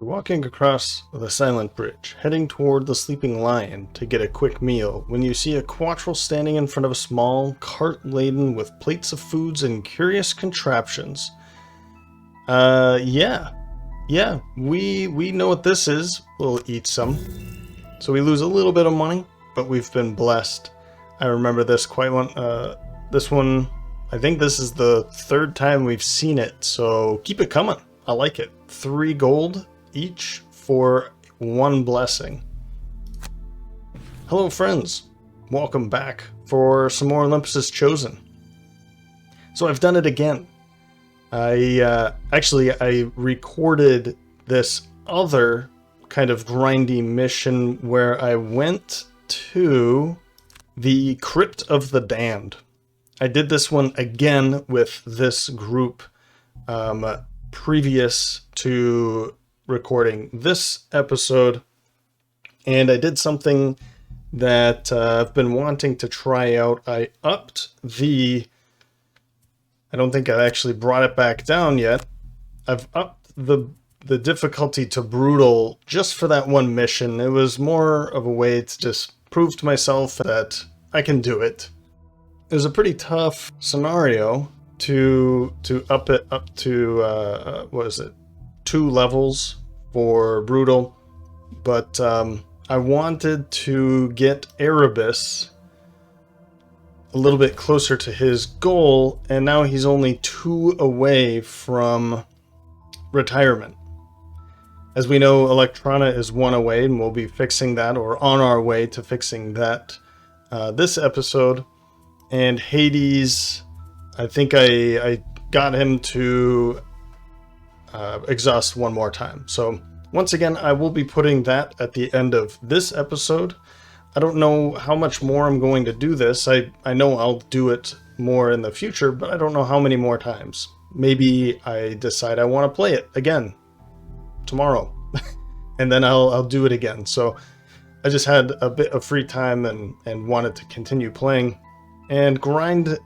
We're walking across the silent bridge, heading toward the sleeping lion to get a quick meal, when you see a quattrel standing in front of a small cart laden with plates of foods and curious contraptions. Yeah, we know what this is. We'll eat some. So we lose a little bit of money, but we've been blessed. I remember this this one, I think this is the third time we've seen it, so keep it coming. I like it. 3 gold each for 1 blessing. Hello friends, welcome back for some more Olympus Chosen. So I've done it again. I recorded this other kind of grindy mission where I went to the Crypt of the Damned. I did this one again with this group previous to recording this episode, and I did something that I've been wanting to try out. I upped I don't think I actually brought it back down yet. I've upped the difficulty to brutal just for that one mission. It was more of a way to just prove to myself that I can do it. It was a pretty tough scenario to up it up to, 2 levels for brutal, but I wanted to get Erebus a little bit closer to his goal, and now he's only 2 away from retirement. As we know, Electrona is 1 away, and we'll be fixing that, or on our way to fixing that this episode. And Hades, I think I got him to exhaust 1 more time. So once again, I will be putting that at the end of this episode. I don't know how much more I'm going to do this. I know I'll do it more in the future, but I don't know how many more times. Maybe I decide I want to play it again tomorrow, and then I'll do it again. So I just had a bit of free time and wanted to continue playing and grind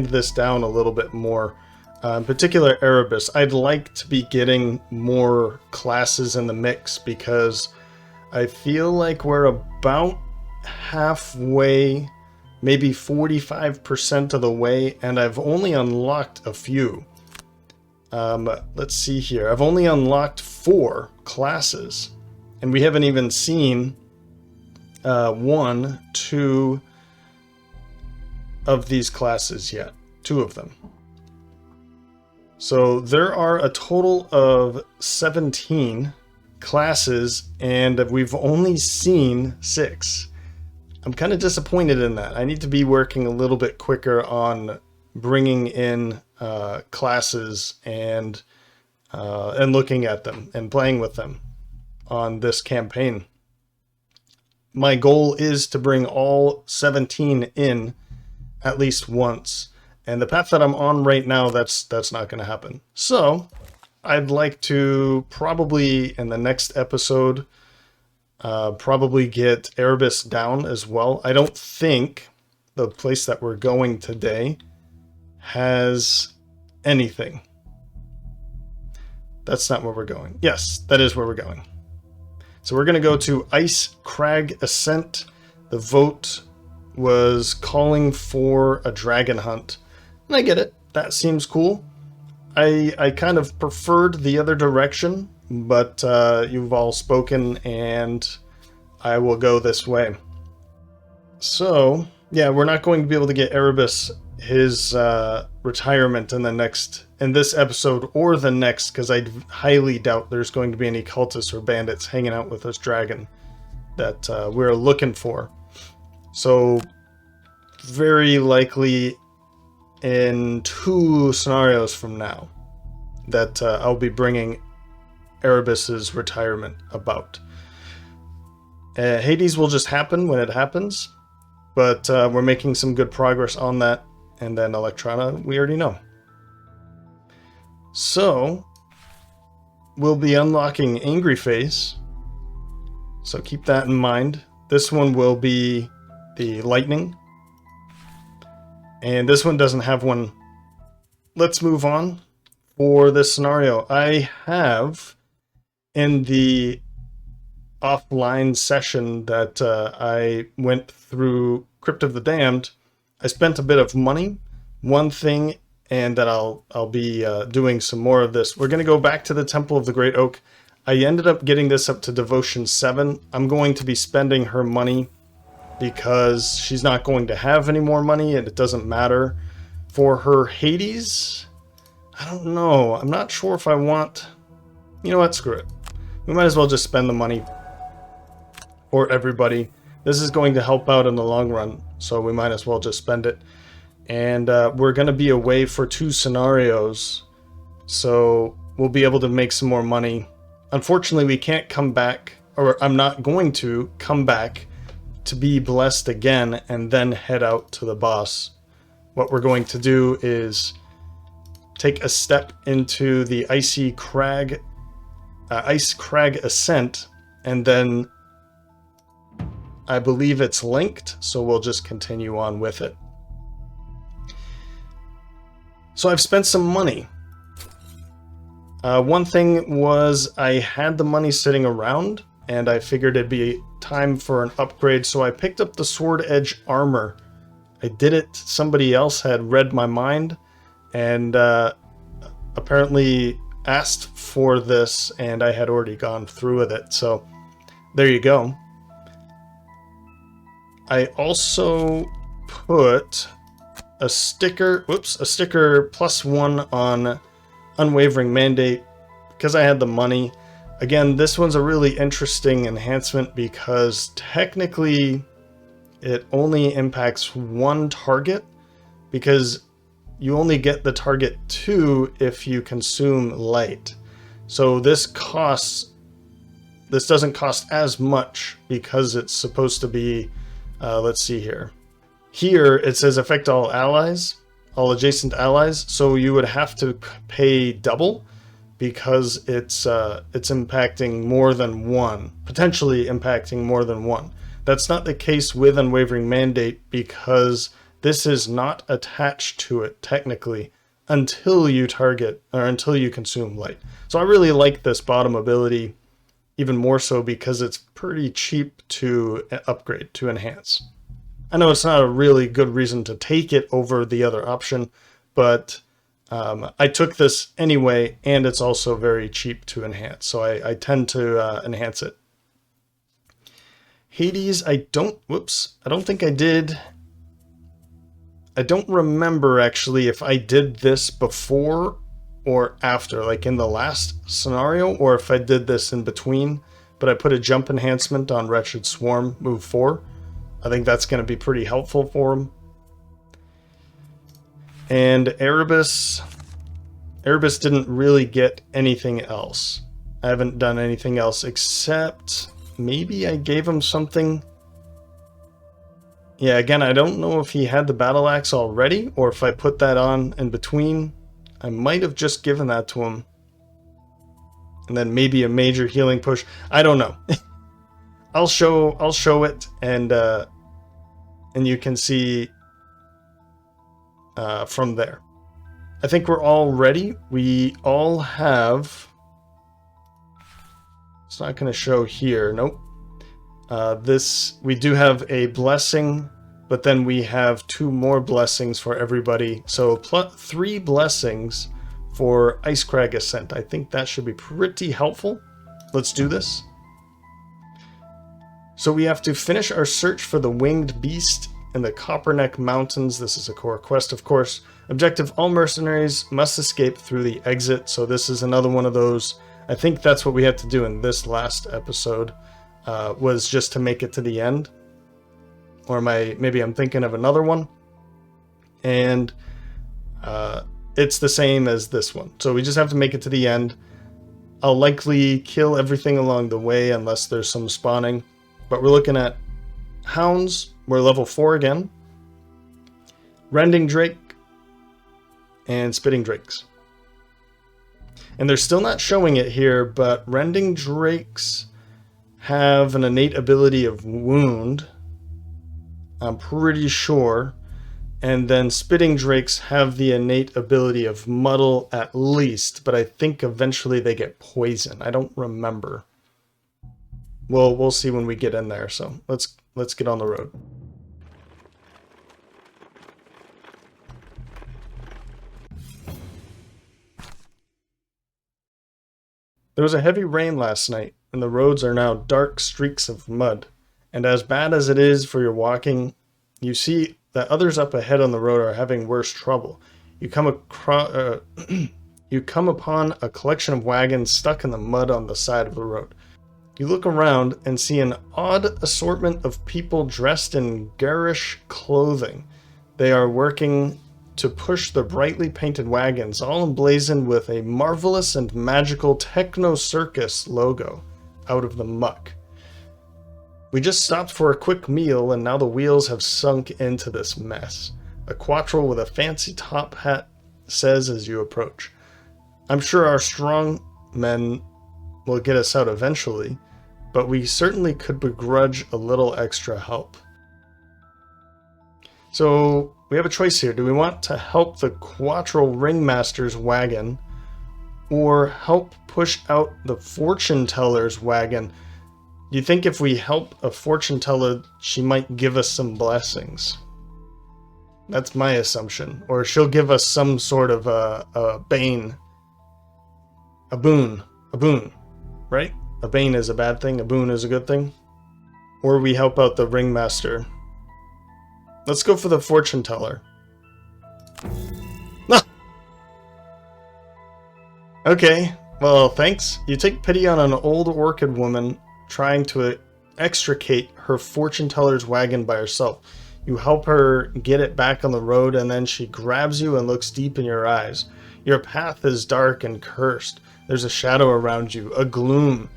this down a little bit more. In particular, Erebus. I'd like to be getting more classes in the mix because I feel like we're about halfway, maybe 45% of the way, and I've only unlocked a few. Let's see here. I've only unlocked 4 classes, and we haven't even seen 1, 2 of these classes yet. 2 of them. So there are a total of 17 classes, and we've only seen 6. I'm kind of disappointed in that. I need to be working a little bit quicker on bringing in classes and looking at them and playing with them on this campaign. My goal is to bring all 17 in at least once. And the path that I'm on right now, that's not going to happen. So I'd like to probably in the next episode probably get Erebus down as well. I don't think the place that we're going today has anything. That's not where we're going. Yes, that is where we're going. So we're going to go to Icecrag Ascent. The vote was calling for a dragon hunt. And I get it. That seems cool. I kind of preferred the other direction, but you've all spoken and I will go this way. So, yeah, we're not going to be able to get Erebus his retirement in this episode or the next, because I highly doubt there's going to be any cultists or bandits hanging out with this dragon that we're looking for. So, very likely in 2 scenarios from now that I'll be bringing Erebus's retirement about. Hades will just happen when it happens, but we're making some good progress on that. And then Electrona, we already know. So we'll be unlocking Angry Face, so keep that in mind. This one will be the lightning, and this one doesn't have one. Let's move on for this scenario. I have in the offline session that I went through Crypt of the Damned, I spent a bit of money. One thing, and that I'll be doing some more of this. We're going to go back to the Temple of the Great Oak. I ended up getting this up to Devotion 7. I'm going to be spending her money because she's not going to have any more money, and it doesn't matter. For her Hades, I don't know. I'm not sure if I want... You know what? Screw it. We might as well just spend the money for everybody. This is going to help out in the long run, so we might as well just spend it. And we're going to be away for 2 scenarios, so we'll be able to make some more money. Unfortunately, we can't come back, or I'm not going to come back to be blessed again and then head out to the boss. What we're going to do is take a step into the Icecrag Ascent, and then I believe it's linked, so we'll just continue on with it. So I've spent some money. One thing was I had the money sitting around, and I figured it'd be time for an upgrade, so I picked up the Sword Edge armor. I did it. Somebody else had read my mind, and apparently asked for this, and I had already gone through with it, so there you go. I also put a sticker, a sticker +1 on Unwavering Mandate because I had the money. Again, this one's a really interesting enhancement because technically it only impacts 1 target, because you only get the target 2 if you consume light. So this doesn't cost as much because it's supposed to be, let's see here. Here it says affect all allies, all adjacent allies, so you would have to pay double because it's impacting more than 1, potentially impacting more than 1. That's not the case with Unwavering Mandate because this is not attached to it technically until you target or until you consume light. So I really like this bottom ability even more so because it's pretty cheap to upgrade, to enhance. I know it's not a really good reason to take it over the other option, but I took this anyway, and it's also very cheap to enhance, so I tend to enhance it. Hades, I don't think I did. I don't remember actually if I did this before or after, like in the last scenario, or if I did this in between, but I put a jump enhancement on Wretched Swarm, move 4. I think that's going to be pretty helpful for him. And Erebus didn't really get anything else. I haven't done anything else except maybe I gave him something. Yeah, again, I don't know if he had the battle axe already or if I put that on in between. I might have just given that to him. And then maybe a major healing push. I don't know. I'll show it, and you can see from there. I think we're all ready. We all have... It's not going to show here. Nope. We do have a blessing, but then we have 2 more blessings for everybody. So 3 blessings for Icecrag Ascent. I think that should be pretty helpful. Let's do this. So we have to finish our search for the winged beast in the Copperneck Mountains. This is a core quest, of course. Objective, all mercenaries must escape through the exit. So this is another one of those. I think that's what we had to do in this last episode, was just to make it to the end. Or maybe I'm thinking of another one. And it's the same as this one. So we just have to make it to the end. I'll likely kill everything along the way unless there's some spawning. But we're looking at Hounds. We're level 4 again. Rending Drake. And Spitting Drakes. And they're still not showing it here, but Rending Drakes have an innate ability of wound. I'm pretty sure. And then spitting drakes have the innate ability of muddle at least, but I think eventually they get poison. I don't remember. Well, we'll see when we get in there, so let's get on the road. There was a heavy rain last night, and the roads are now dark streaks of mud. And as bad as it is for your walking, you see that others up ahead on the road are having worse trouble. You come upon a collection of wagons stuck in the mud on the side of the road. You look around and see an odd assortment of people dressed in garish clothing. They are working to push the brightly painted wagons, all emblazoned with a marvelous and magical Techno Circus logo out of the muck. We just stopped for a quick meal, and now the wheels have sunk into this mess. A quattrel with a fancy top hat says as you approach, "I'm sure our strong men will get us out eventually, but we certainly could begrudge a little extra help." So we have a choice here. Do we want to help the quattrel ringmaster's wagon or help push out the fortune teller's wagon? You think if we help a fortune teller, she might give us some blessings? That's my assumption. Or she'll give us some sort of a bane. A boon. A boon. Right? A bane is a bad thing. A boon is a good thing. Or we help out the ringmaster. Let's go for the fortune teller. Ah! Okay. Well, thanks. You take pity on an old orchid woman trying to extricate her fortune teller's wagon by herself. You help her get it back on the road, and then she grabs you and looks deep in your eyes. Your path is dark and cursed. There's a shadow around you, a gloom.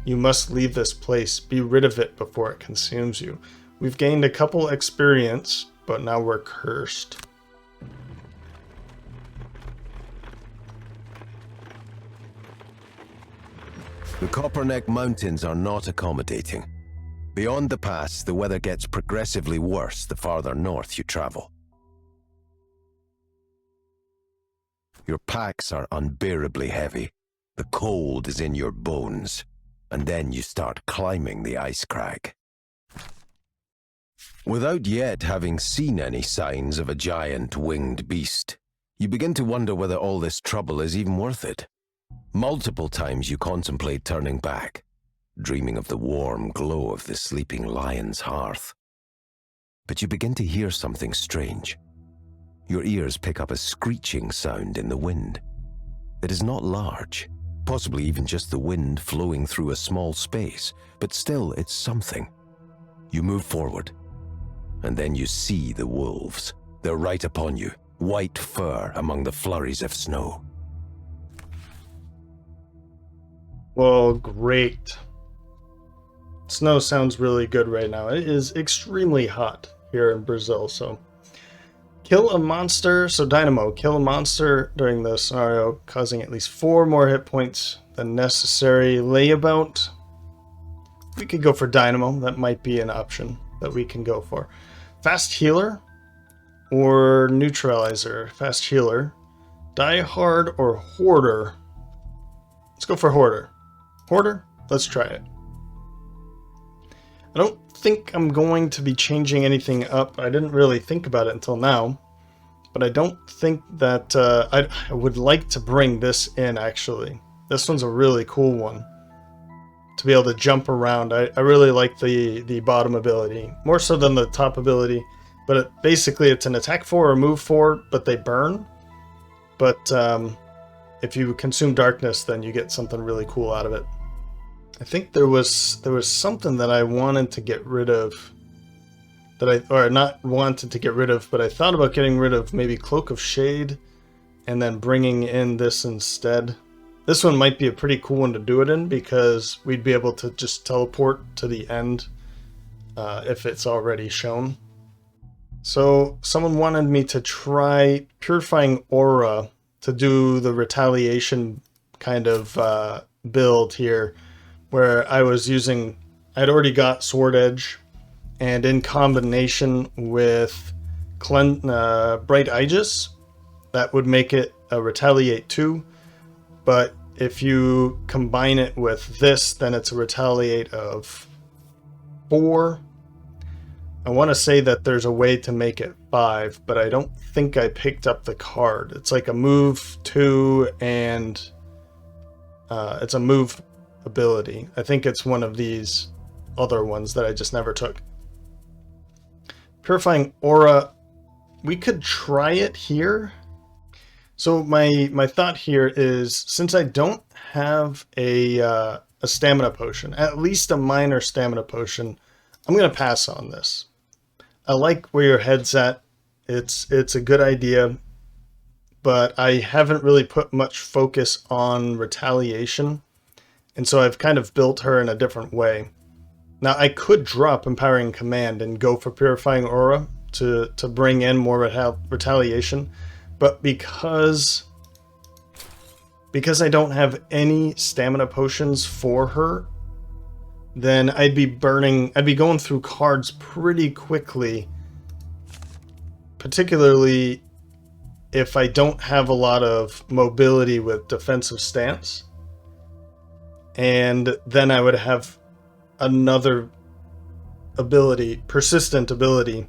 You must leave this place. Be rid of it before it consumes you. We've gained a couple experience, but now we're cursed. The Copperneck Mountains are not accommodating. Beyond the pass, the weather gets progressively worse the farther north you travel. Your packs are unbearably heavy. The cold is in your bones. And then you start climbing the Icecrag. Without yet having seen any signs of a giant winged beast, you begin to wonder whether all this trouble is even worth it. Multiple times you contemplate turning back, dreaming of the warm glow of the sleeping lion's hearth. But you begin to hear something strange. Your ears pick up a screeching sound in the wind. It is not large, possibly even just the wind flowing through a small space, but still it's something. You move forward, and then you see the wolves. They're right upon you, white fur among the flurries of snow. Well, great. Snow sounds really good right now. It is extremely hot here in Brazil, so... Kill a monster, so Dynamo, kill a monster during the scenario, causing at least 4 more hit points than necessary. Layabout. We could go for Dynamo. That might be an option that we can go for. Fast Healer or Neutralizer. Fast Healer. Die Hard or Hoarder. Let's go for Hoarder. Hoarder? Let's try it. I don't think I'm going to be changing anything up. I didn't really think about it until now. But I don't think that... I would like to bring this in, actually. This one's a really cool one. To be able to jump around. I really like the bottom ability. More so than the top ability. But basically it's an attack 4 or move 4, but they burn. But if you consume darkness, then you get something really cool out of it. I think there was something that I wanted to get rid of, not wanted to get rid of, but I thought about getting rid of maybe Cloak of Shade, and then bringing in this instead. This one might be a pretty cool one to do it in, because we'd be able to just teleport to the end if it's already shown. So someone wanted me to try Purifying Aura to do the retaliation kind of build here, where I was using, I'd already got Sword Edge, and in combination with Bright Aegis. That would make it a Retaliate 2. But if you combine it with this, then it's a Retaliate of 4. I want to say that there's a way to make it 5, but I don't think I picked up the card. It's like a move 2 and it's a move ability. I think it's one of these other ones that I just never took. Purifying Aura, we could try it here. So my thought here is, since I don't have a stamina potion, at least a minor stamina potion, I'm going to pass on this. I like where your head's at. It's a good idea, but I haven't really put much focus on retaliation, and so I've kind of built her in a different way. Now, I could drop Empowering Command and go for Purifying Aura to bring in more retaliation, but because I don't have any stamina potions for her, then I'd be going through cards pretty quickly, particularly if I don't have a lot of mobility with defensive stance. And then I would have another ability, persistent ability,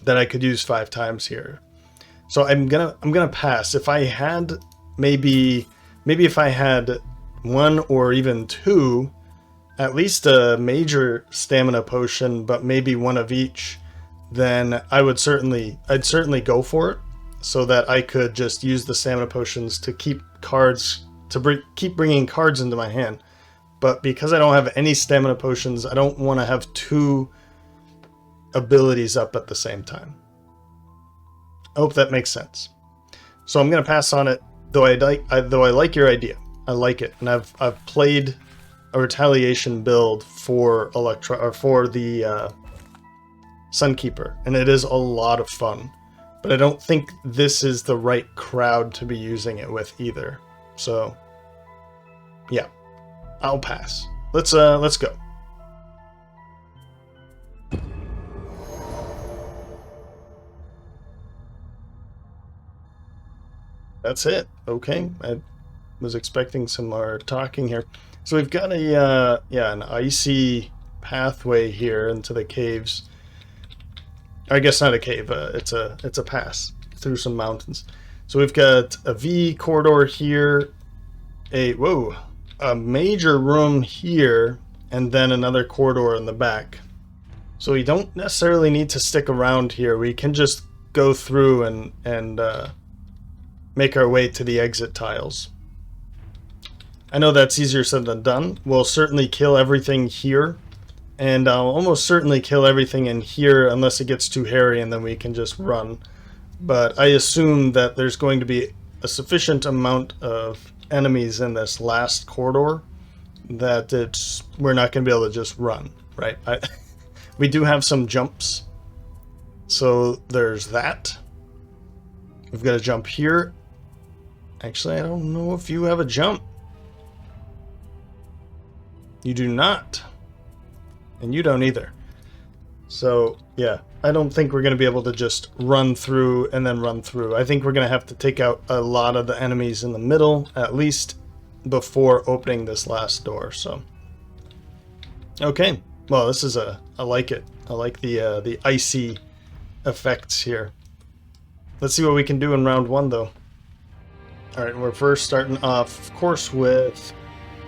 that I could use 5 times here. So I'm gonna pass. If I had maybe if I had 1 or even 2, at least a major stamina potion, but maybe 1 of each, then I'd certainly go for it, so that I could just use the stamina potions to keep keep bringing cards into my hand. But because I don't have any stamina potions, I don't want to have 2 abilities up at the same time. I hope that makes sense. So I'm going to pass on it, though I like your idea. I like it, and I've played a retaliation build for the Sunkeeper, and it is a lot of fun. But I don't think this is the right crowd to be using it with either. So, yeah, I'll pass. Let's go. That's it. Okay, I was expecting some more talking here. So we've got an icy pathway here into the caves. I guess not a cave. It's a pass through some mountains. So we've got a V corridor here, a major room here, and then another corridor in the back. So we don't necessarily need to stick around here. We can just go through and make our way to the exit tiles. I know that's easier said than done. We'll certainly kill everything here, and I'll almost certainly kill everything in here unless it gets too hairy, and then we can just run. But I assume that there's going to be a sufficient amount of enemies in this last corridor that we're not going to be able to just run, right? We do have some jumps, so there's that. We've got a jump here. Actually, I don't know if you have a jump. You do not. And you don't either. So, yeah, I don't think we're going to be able to just run through and then run through. I think we're going to have to take out a lot of the enemies in the middle, at least before opening this last door. So, okay. Well, this is I like it. I like the icy effects here. Let's see what we can do in round 1, though. All right, we're first starting off, of course, with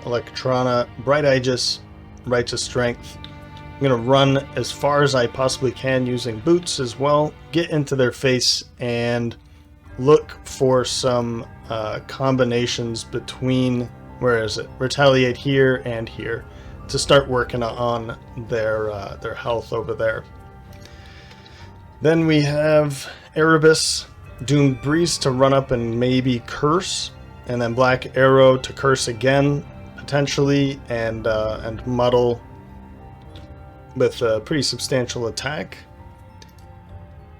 Electrona, Bright Aegis, Righteous Strength. I'm going to run as far as I possibly can using boots as well, get into their face, and look for some combinations between, Retaliate here and here, to start working on their health over there. Then we have Erebus, Doomed Breeze to run up and maybe curse, and then Black Arrow to curse again, potentially, and muddle with a pretty substantial attack.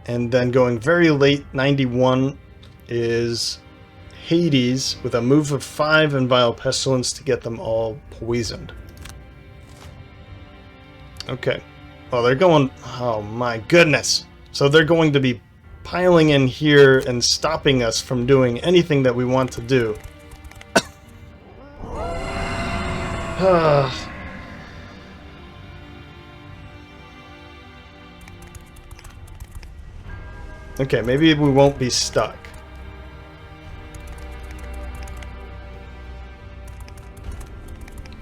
And then going very late, 91, is Hades with a move of 5 and Vile Pestilence to get them all poisoned. Okay. Oh, they're going... Oh my goodness! So they're going to be piling in here and stopping us from doing anything that we want to do. Okay, maybe we won't be stuck.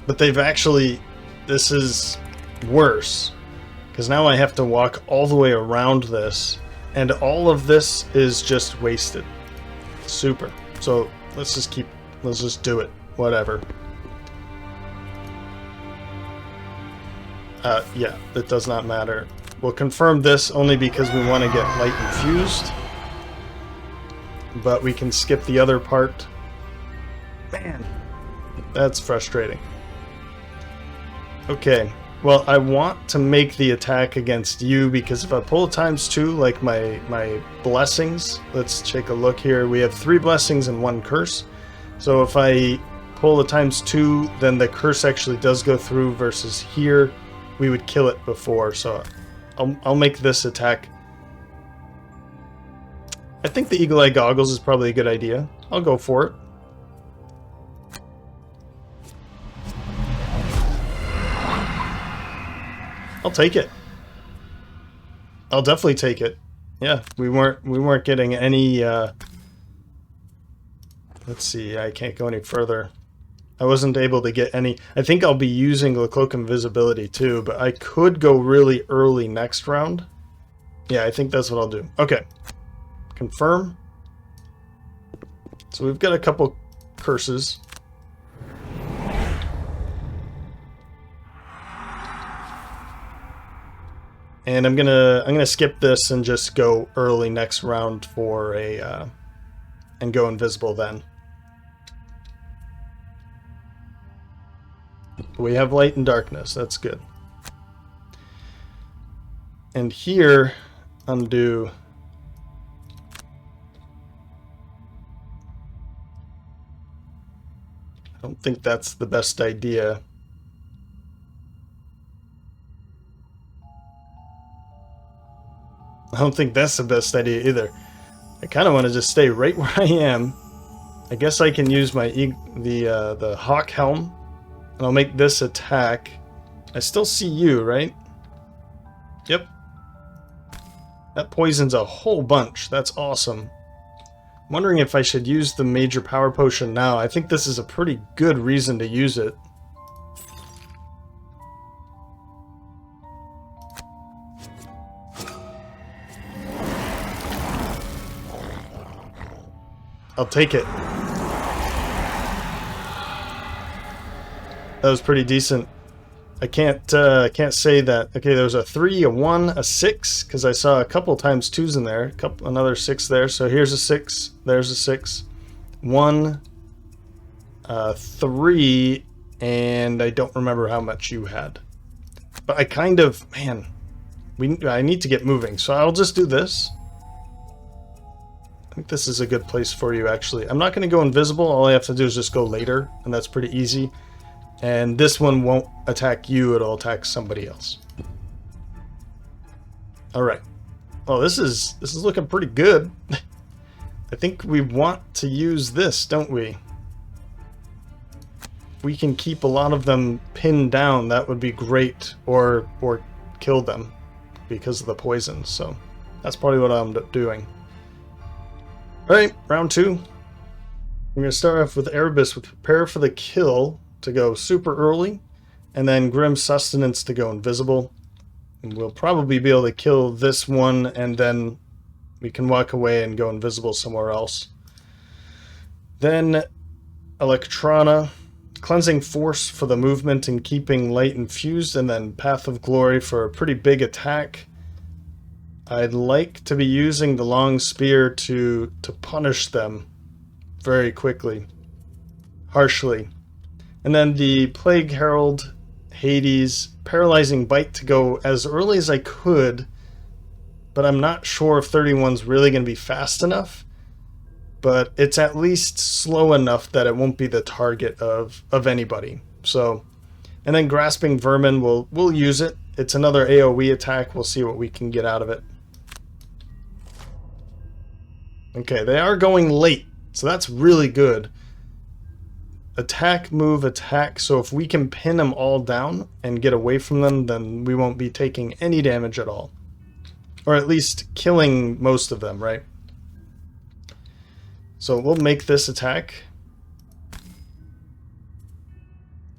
But they've actually... This is worse. Because now I have to walk all the way around this. And all of this is just wasted. Super. So let's just do it. Whatever. Yeah, that does not matter. We'll confirm this only because we want to get light infused. But we can skip the other part. Man, that's frustrating. Okay, well, I want to make the attack against you because if I pull it ×2, like my blessings, let's take a look here. We have 3 blessings and 1 curse. So if I pull it ×2, then the curse actually does go through versus here. We would kill it before, so I'll make this attack. I think the Eagle Eye Goggles is probably a good idea. I'll go for it. I'll take it. I'll definitely take it. Yeah, we weren't getting any let's see, I can't go any further. I wasn't able to get any. I think I'll be using the Cloak Invisibility too, but I could go really early next round. Yeah, I think that's what I'll do. Okay. Confirm. So we've got a couple curses. And I'm gonna skip this and just go early next round for a and go invisible then. We have light and darkness, that's good. And here, undo. I don't think that's the best idea. I don't think that's the best idea either. I kind of want to just stay right where I am. I guess I can use my the hawk helm. And I'll make this attack. I still see you, right? Yep. That poisons a whole bunch. That's awesome. I'm wondering if I should use the major power potion now. I think this is a pretty good reason to use it. I'll take it. That was pretty decent. I can't say that. Okay, there was a 3, a 1, a 6, because I saw a couple ×2s in there. Another 6 there. So here's a 6. There's a 6. 1, 3, and I don't remember how much you had. But I kind of, man, I need to get moving. So I'll just do this. I think this is a good place for you, actually. I'm not going to go invisible. All I have to do is just go later, and that's pretty easy. And this one won't attack you, it'll attack somebody else. Alright. Oh, this is looking pretty good. I think we want to use this, don't we? If we can keep a lot of them pinned down, that would be great. Or kill them because of the poison. So that's probably what I'm doing. Alright, round 2. We're going to start off with Erebus with Prepare for the Kill to go super early, and then Grim Sustenance to go invisible. And we'll probably be able to kill this one, and then we can walk away and go invisible somewhere else. Then Electrona, Cleansing Force for the movement and keeping light infused, and then Path of Glory for a pretty big attack. I'd like to be using the long spear to punish them very quickly, harshly. And then the Plague Herald, Hades, Paralyzing Bite to go as early as I could, but I'm not sure if 31's really going to be fast enough. But it's at least slow enough that it won't be the target of anybody. So, and then Grasping Vermin, we'll use it. It's another AoE attack. We'll see what we can get out of it. Okay, they are going late, so that's really good. Attack, move, attack. So if we can pin them all down and get away from them, then we won't be taking any damage at all. Or at least killing most of them, right? So we'll make this attack.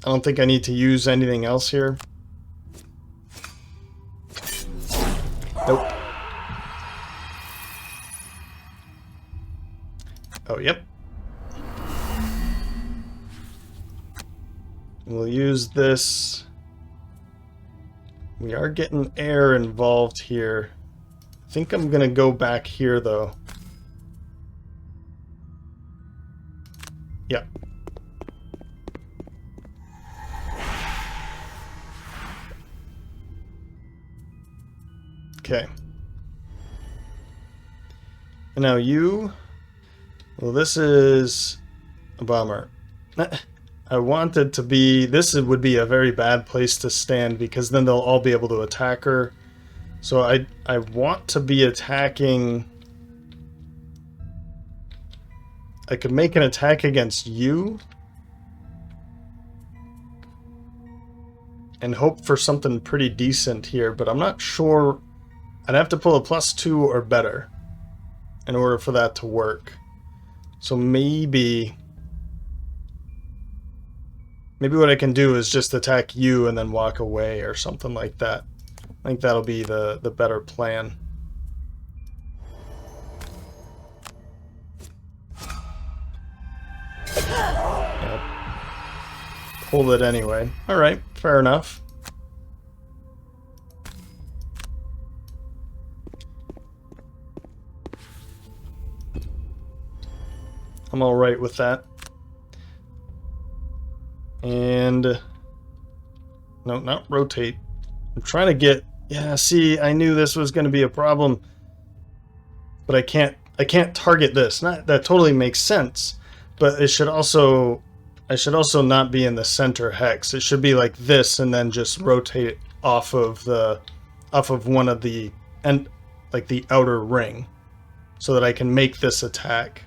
I don't think I need to use anything else here. Nope. Oh, yep. We'll use this. We are getting air involved here. I think I'm gonna go back here though. Yep. Okay. And now you. Well, this is a bummer. I wanted to be... This would be a very bad place to stand because then they'll all be able to attack her. So I want to be attacking... I could make an attack against you. And hope for something pretty decent here, but I'm not sure... I'd have to pull a +2 or better in order for that to work. So maybe what I can do is just attack you and then walk away or something like that. I think that'll be the better plan. Yep. Pulled it anyway. Alright, fair enough. I'm alright with that. And... no, not rotate. I'm trying to get... Yeah, see, I knew this was going to be a problem. But I can't target this. That totally makes sense. But it should also... I should also not be in the center hex. It should be like this and then just rotate off of one of the... and like the outer ring. So that I can make this attack.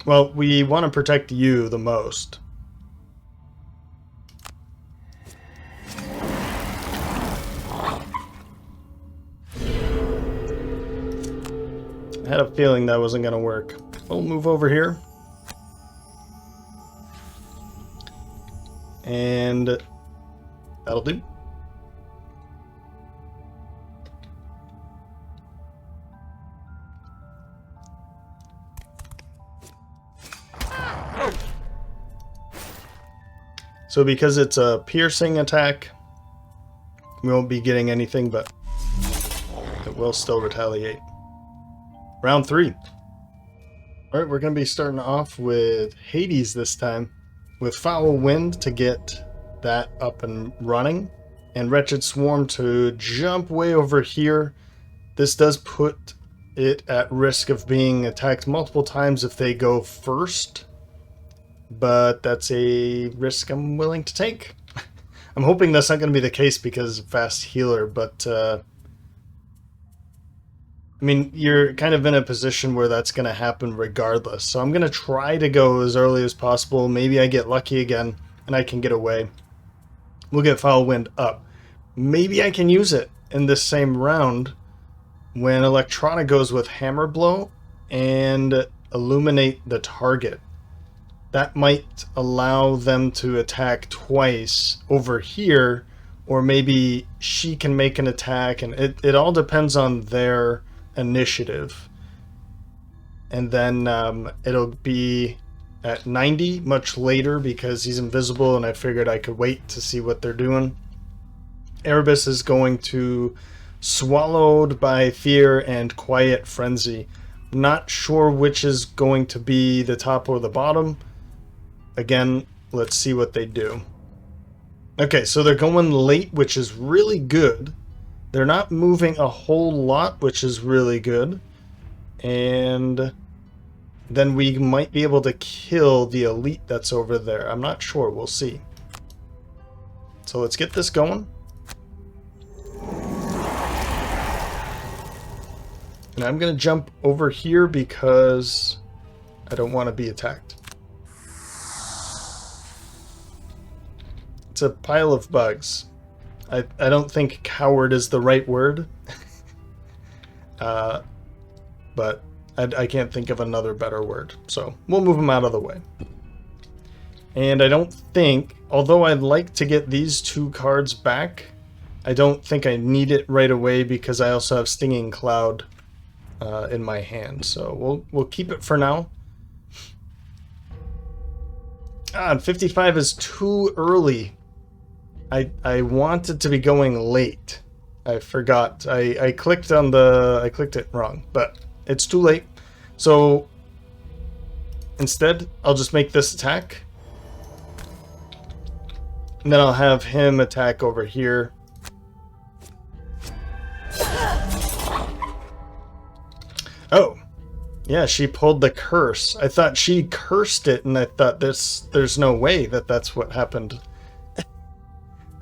Well, we want to protect you the most. I had a feeling that wasn't going to work. We'll move over here. And that'll do. So because it's a piercing attack, we won't be getting anything, but it will still retaliate. Round 3. Alright, we're going to be starting off with Hades this time, with Foul Wind to get that up and running, and Wretched Swarm to jump way over here. This does put it at risk of being attacked multiple times if they go first. But that's a risk I'm willing to take. I'm hoping that's not going to be the case because fast healer, but I mean, you're kind of in a position where that's going to happen regardless. So I'm going to try to go as early as possible. Maybe I get lucky again and I can get away. We'll get Foul Wind up. Maybe I can use it in this same round when Electrona goes with Hammer Blow and illuminate the target. That might allow them to attack twice over here, or maybe she can make an attack, and it all depends on their initiative. And then it'll be at 90 much later because he's invisible, and I figured I could wait to see what they're doing. Erebus is going to Swallowed by Fear and Quiet Frenzy. Not sure which is going to be the top or the bottom. Again, let's see what they do. Okay, so they're going late, which is really good. They're not moving a whole lot, which is really good. And then we might be able to kill the elite that's over there. I'm not sure. We'll see. So let's get this going. And I'm going to jump over here because I don't want to be attacked. It's a pile of bugs. I don't think coward is the right word. But I can't think of another better word. So we'll move them out of the way. And I don't think, although I'd like to get these 2 cards back, I don't think I need it right away because I also have Stinging Cloud in my hand. So we'll keep it for now. And 55 is too early. I wanted to be going late. I forgot. I clicked it wrong, but it's too late. So instead, I'll just make this attack. And then I'll have him attack over here. Oh. Yeah, she pulled the curse. I thought she cursed it, and I thought there's no way that that's what happened.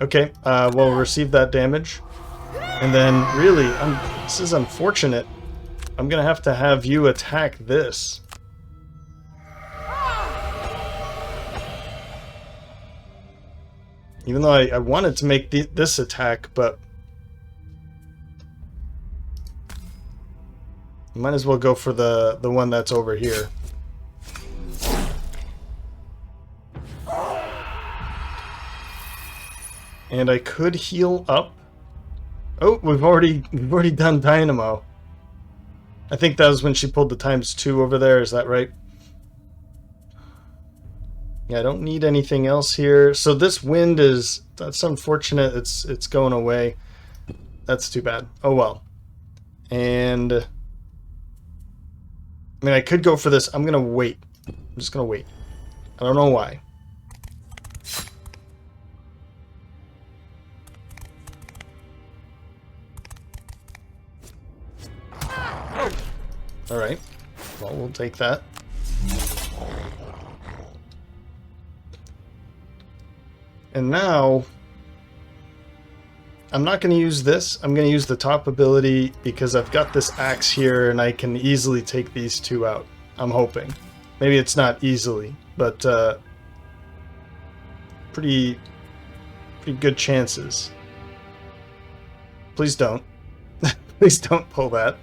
Okay, we'll receive that damage. And then, really, this is unfortunate. I'm going to have you attack this. Even though I wanted to make this attack, but might as well go for the one that's over here. And I could heal up. Oh, we've already done Dynamo. I think that was when she pulled the ×2 over there, is that right? Yeah, I don't need anything else here. So this wind that's unfortunate. It's going away. That's too bad. Oh well. And I mean, I could go for this. I'm gonna wait. I'm just gonna wait. I don't know why. Alright. Well, we'll take that. And now, I'm not going to use this. I'm going to use the top ability because I've got this axe here and I can easily take these 2 out. I'm hoping. Maybe it's not easily, but pretty good chances. Please don't. Please don't pull that.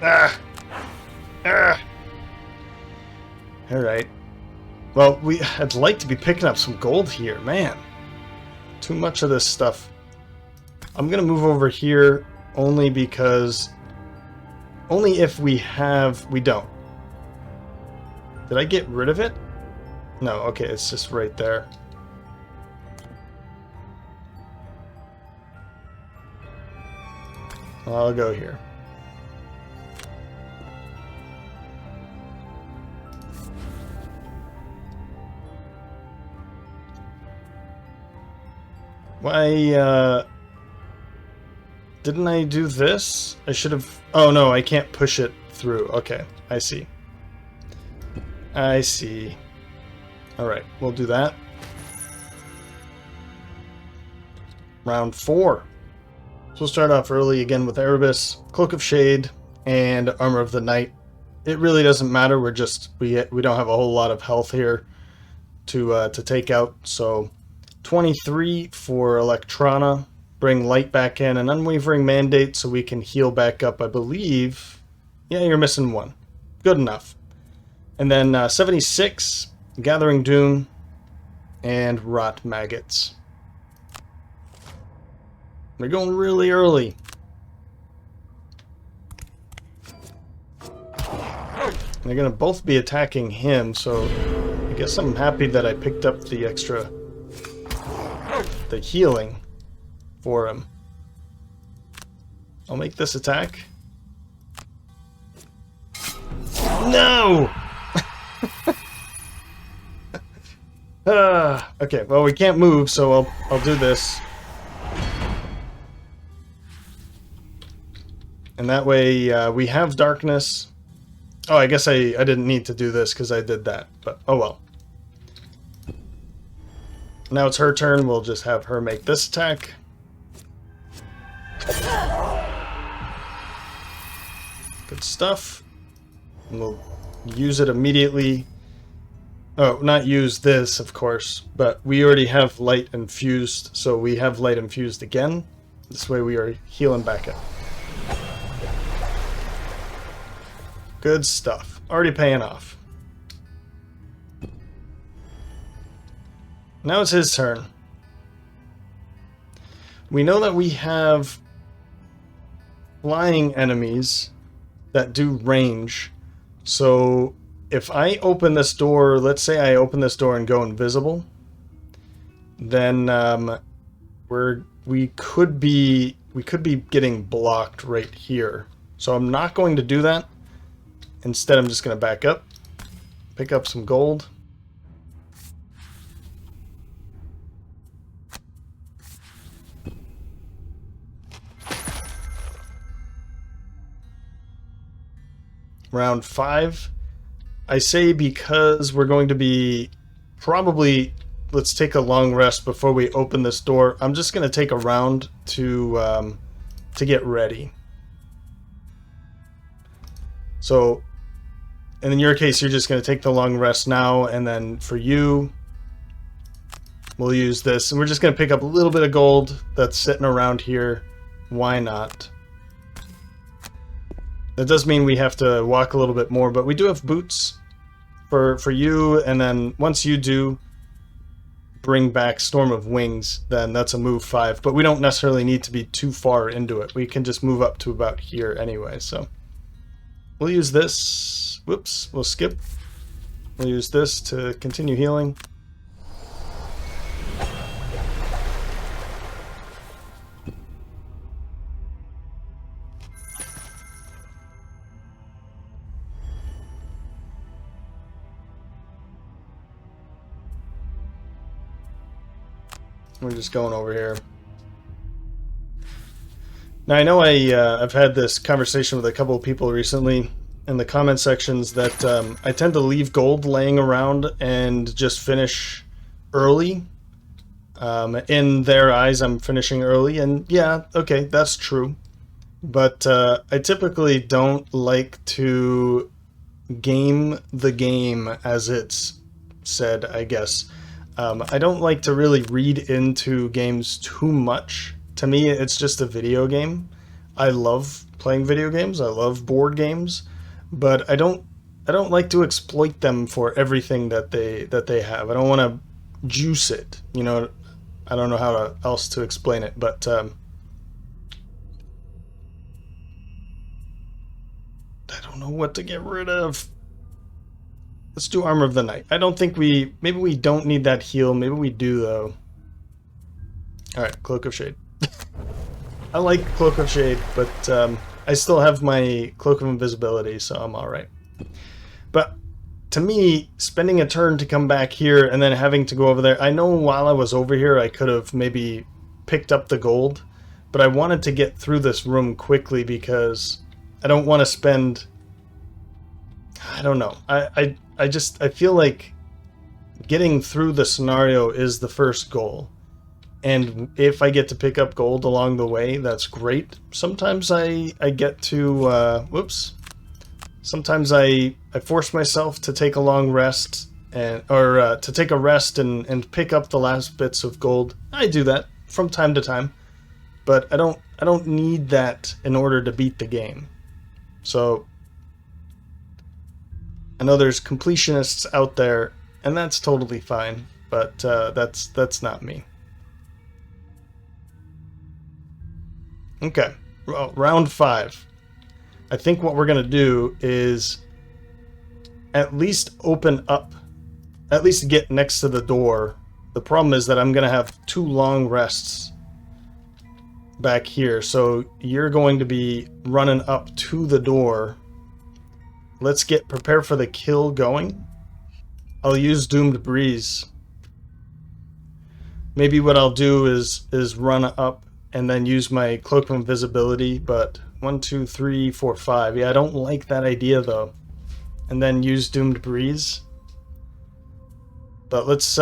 Ah! Ah! Alright. Well, I'd like to be picking up some gold here, man. Too much of this stuff. I'm gonna move over here only because... Only if we don't. Did I get rid of it? No, okay, it's just right there. Well, I'll go here. Why, didn't I do this? I should have... Oh, no, I can't push it through. Okay, I see. I see. Alright, we'll do that. Round 4. So we'll start off early again with Erebus, Cloak of Shade, and Armor of the Night. It really doesn't matter. We're just... We don't have a whole lot of health here to take out, so... 23 for Electrona, bring light back in, an unwavering mandate so we can heal back up, I believe. Yeah, you're missing 1. Good enough. And then 76, Gathering Doom, and Rot Maggots. We're going really early. They're going to both be attacking him, so I guess I'm happy that I picked up the extra... the healing for him. I'll make this attack. No! Okay, well we can't move, so I'll do this. And that way we have darkness. Oh, I guess I didn't need to do this because I did that, but oh well. Now it's her turn. We'll just have her make this attack. Good stuff. And we'll use it immediately. Oh, not use this, of course, but we already have light infused, so we have light infused again. This way we are healing back up. Good stuff. Already paying off. Now it's his turn. We know that we have flying enemies that do range, so if I open this door, let's say I open this door and go invisible, then we could be getting blocked right here. So I'm not going to do that. Instead, I'm just going to back up, pick up some gold. Round 5. I say because we're going to be probably, let's take a long rest before we open this door. I'm just going to take a round to get ready. So, and in your case, you're just going to take the long rest now, and then for you, we'll use this. And we're just going to pick up a little bit of gold that's sitting around here. Why not? That does mean we have to walk a little bit more, but we do have boots for you, and then once you do bring back Storm of Wings, then that's a move 5, but we don't necessarily need to be too far into it. We can just move up to about here anyway, so we'll use this. Whoops, we'll skip. We'll use this to continue healing. We're just going over here. Now I know I've had this conversation with a couple of people recently in the comment sections that I tend to leave gold laying around and just finish early. In their eyes, I'm finishing early, and yeah, okay, that's true. But I typically don't like to game the game, as it's said, I guess. I don't like to really read into games too much. To me, it's just a video game. I love playing video games. I love board games, but I don't like to exploit them for everything that they have. I don't want to juice it. You know, I don't know how else to explain it, but I don't know what to get rid of. Let's do Armor of the Night. I don't think maybe we don't need that heal. Maybe we do, though. Alright, Cloak of Shade. I like Cloak of Shade, but I still have my Cloak of Invisibility, so I'm alright. But to me, spending a turn to come back here and then having to go over there, I know while I was over here I could have maybe picked up the gold, but I wanted to get through this room quickly because I don't want to spend... I don't know. I feel like getting through the scenario is the first goal. And if I get to pick up gold along the way, that's great. Sometimes I get to, whoops. Sometimes I force myself to take a long rest, or to take a rest and pick up the last bits of gold. I do that from time to time. But I don't need that in order to beat the game. So I know there's completionists out there, and that's totally fine, but that's not me. Okay, well, round 5. I think what we're going to do is at least open up, at least get next to the door. The problem is that I'm going to have 2 long rests back here, so you're going to be running up to the door. Let's get prepared for the kill going. I'll use Doomed Breeze. Maybe what I'll do is run up and then use my Cloak of Invisibility, but 1, 2, 3, 4, 5. Yeah, I don't like that idea though. And then use Doomed Breeze. But let's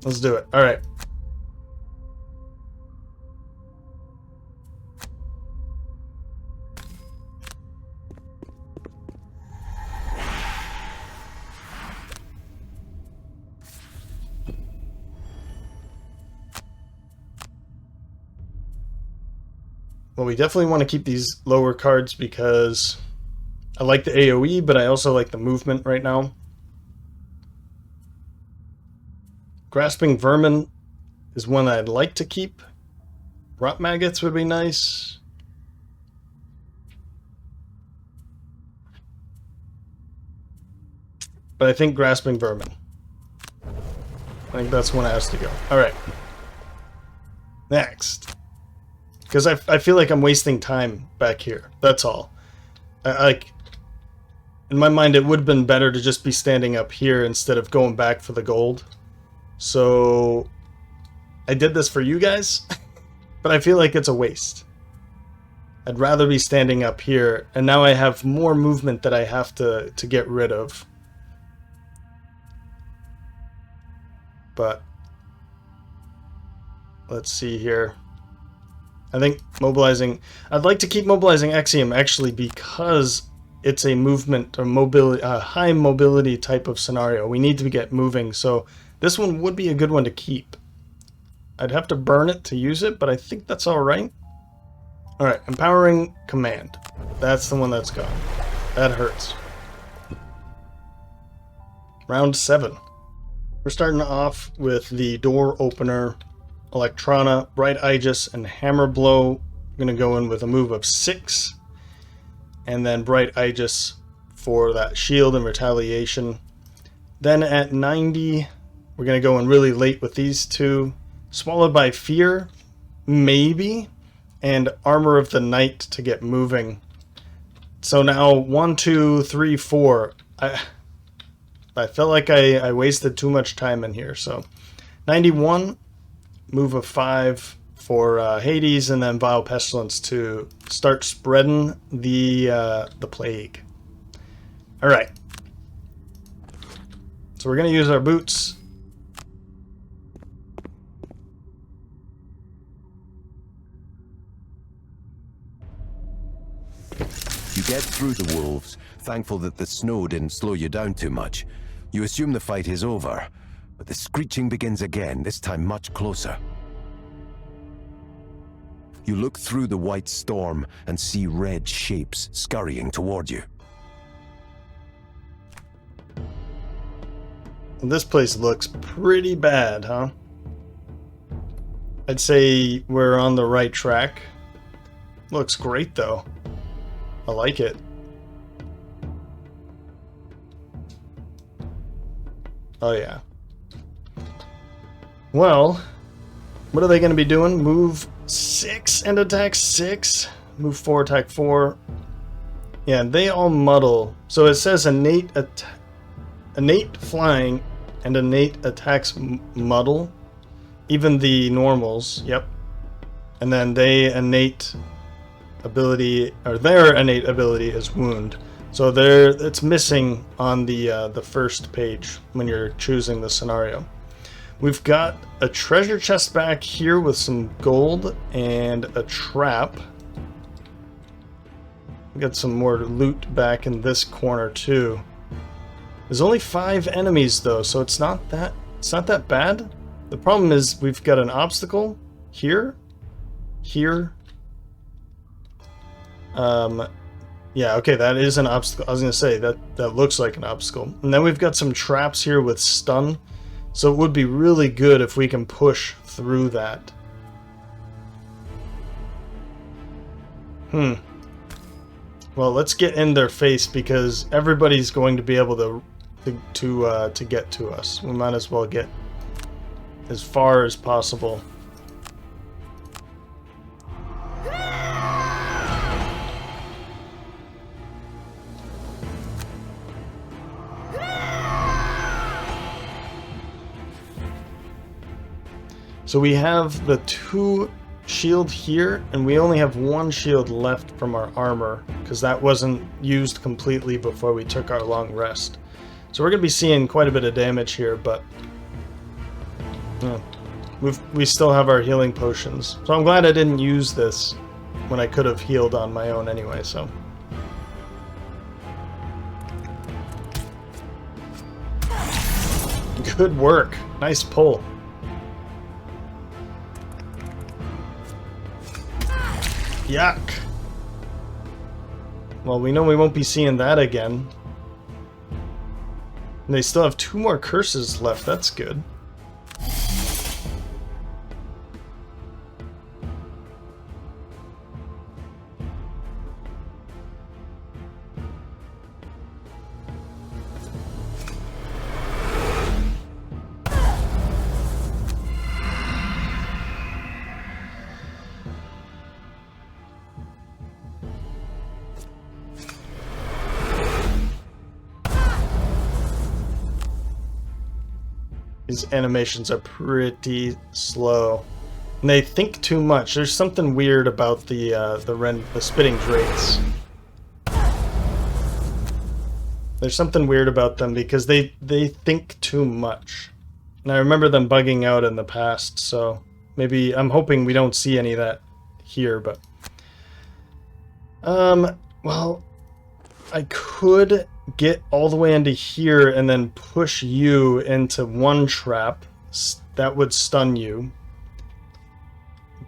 Let's do it. All right. Well, we definitely want to keep these lower cards because I like the AoE, but I also like the movement right now. Grasping Vermin is one I'd like to keep. Rot Maggots would be nice. But I think Grasping Vermin. I think that's one that has to go. Alright. Next. Because I feel like I'm wasting time back here. That's all. Like, in my mind, it would have been better to just be standing up here instead of going back for the gold. So, I did this for you guys, but I feel like it's a waste. I'd rather be standing up here, and now I have more movement that I have to get rid of. But, let's see here. I think mobilizing... I'd like to keep mobilizing Axiom, actually, because it's a movement or mobility, high mobility type of scenario. We need to get moving, so this one would be a good one to keep. I'd have to burn it to use it, but I think that's alright. Alright, Empowering Command. That's the one that's gone. That hurts. Round 7. We're starting off with the Door Opener, Electrona, Bright Aegis, and Hammer Blow. I'm going to go in with a move of 6. And then Bright Aegis for that shield and retaliation. Then at 90, we're going to go in really late with these two. Swallowed by Fear, maybe. And Armor of the Night to get moving. So now 1, 2, 3, 4. I felt like I wasted too much time in here. So 91. Move of 5 for Hades, and then Vile Pestilence to start spreading the plague. All right. So we're going to use our boots. You get through the wolves, thankful that the snow didn't slow you down too much. You assume the fight is over. But the screeching begins again, this time much closer. You look through the white storm and see red shapes scurrying toward you. This place looks pretty bad, huh? I'd say we're on the right track. Looks great, though. I like it. Oh, yeah. Well, what are they going to be doing? Move 6 and attack 6. Move 4, attack 4. Yeah, they all muddle. So it says innate flying and innate attacks muddle. Even the normals, yep. And then they innate ability, or their innate ability is wound. So it's missing on the first page when you're choosing the scenario. We've got a treasure chest back here with some gold and a trap. We got some more loot back in this corner too. There's only 5 enemies though, so it's not that bad. The problem is we've got an obstacle here, here. Yeah, okay, that is an obstacle. I was gonna say that looks like an obstacle. And then we've got some traps here with stun. So it would be really good if we can push through that. Well, let's get in their face because everybody's going to be able to get to us. We might as well get as far as possible. So we have the 2 shield here, and we only have 1 shield left from our armor, because that wasn't used completely before we took our long rest. So we're going to be seeing quite a bit of damage here, but Yeah. We still have our healing potions. So I'm glad I didn't use this when I could have healed on my own anyway, so. Good work. Nice pull. Yuck. Well, we know we won't be seeing that again. And they still have 2 more curses left. That's good. These animations are pretty slow. And they think too much. There's something weird about the spitting drakes. There's something weird about them because they think too much. And I remember them bugging out in the past, so maybe I'm hoping we don't see any of that here, but well, I could get all the way into here and then push you into one trap. That would stun you.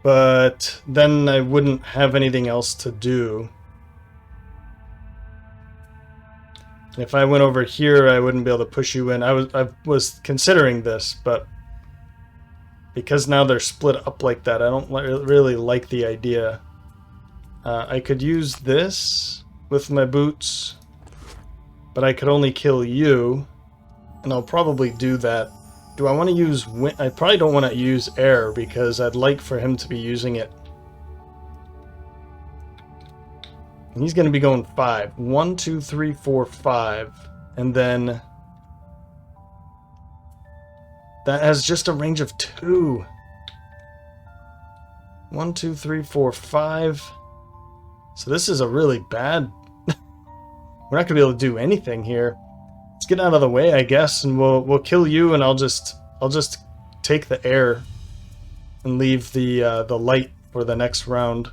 But then I wouldn't have anything else to do. If I went over here, I wouldn't be able to push you in. I was considering this, but because now they're split up like that, I don't really like the idea. I could use this with my boots, but I could only kill you, and I'll probably do that. Do I want to use wind? I probably don't want to use air because I'd like for him to be using it. And he's going to be going 5. 1, 2, 3, 4, 5. And then that has just a range of 2. 1, 2, 3, 4, 5. So this is a really bad... We're not going to be able to do anything here. Let's get out of the way, I guess, and we'll kill you, and I'll just take the air and leave the light for the next round.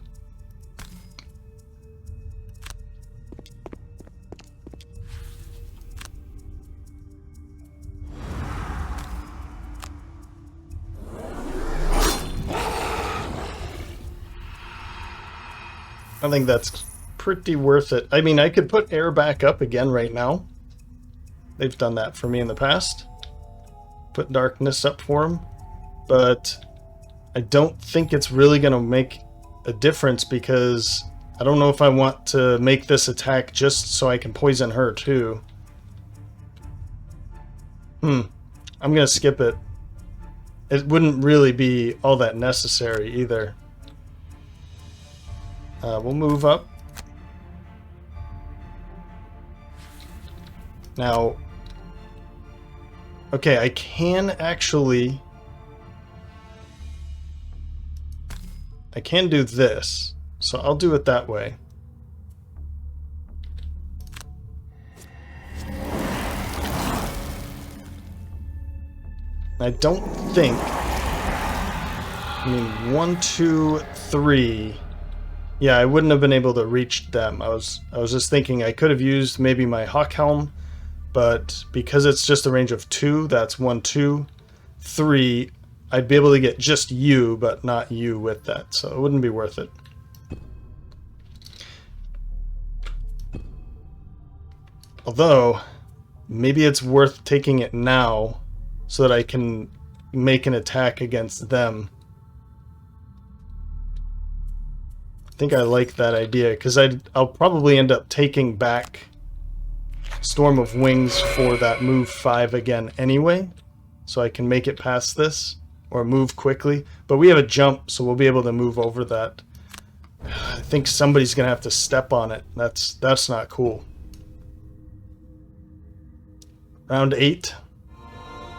I think that's pretty worth it. I mean, I could put air back up again right now. They've done that for me in the past. Put darkness up for them. But I don't think it's really going to make a difference because I don't know if I want to make this attack just so I can poison her too. I'm going to skip it. It wouldn't really be all that necessary either. We'll move up. Now, okay, I can actually... I can do this, so I'll do it that way. I don't think... I mean, 1, 2, 3... Yeah, I wouldn't have been able to reach them. I was just thinking I could have used maybe my hawk helm, but because it's just a range of 2, that's 1, 2, 3. I'd be able to get just you, but not you with that, so it wouldn't be worth it. Although, maybe it's worth taking it now so that I can make an attack against them. I think I like that idea, because I'll probably end up taking back Storm of Wings for that move 5 again anyway, so I can make it past this, or move quickly. But we have a jump, so we'll be able to move over that. I think somebody's going to have to step on it. That's not cool. Round 8.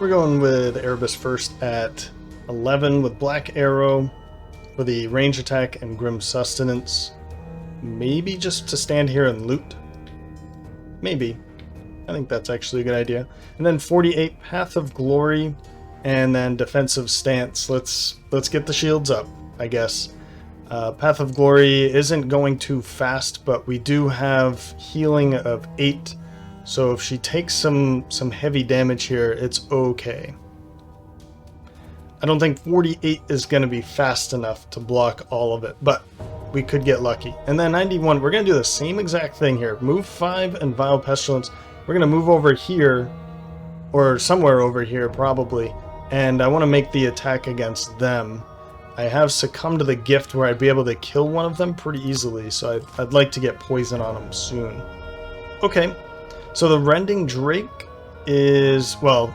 We're going with Erebus first at 11 with Black Arrow for the range attack and Grim Sustenance. Maybe just to stand here and loot. Maybe. I think that's actually a good idea. And then 48 Path of Glory And then defensive stance. Let's get the shields up, I guess. Path of Glory isn't going too fast, but we do have healing of 8. So if she takes some heavy damage here, it's okay. I don't think 48 is going to be fast enough to block all of it, but we could get lucky. And then 91, we're going to do the same exact thing here. Move 5 and Vile Pestilence. We're going to move over here, or somewhere over here probably, and I want to make the attack against them. I have Succumb to the Gift where I'd be able to kill one of them pretty easily, so I'd like to get poison on them soon. Okay, so the Rending Drake is, well,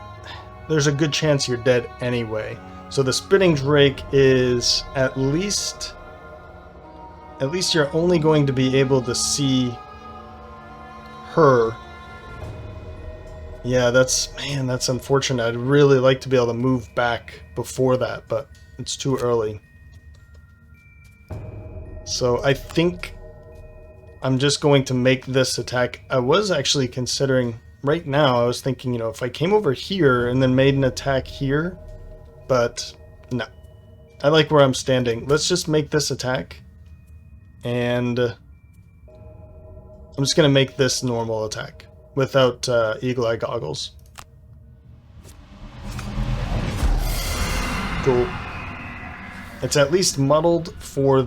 there's a good chance you're dead anyway. So the Spitting Drake is at least you're only going to be able to see her. Yeah, that's unfortunate. I'd really like to be able to move back before that, but it's too early. So I think I'm just going to make this attack. I was actually considering, right now, I was thinking, if I came over here and then made an attack here, but no. I like where I'm standing. Let's just make this attack. And I'm just going to make this normal attack without Eagle Eye Goggles. Cool. It's at least muddled for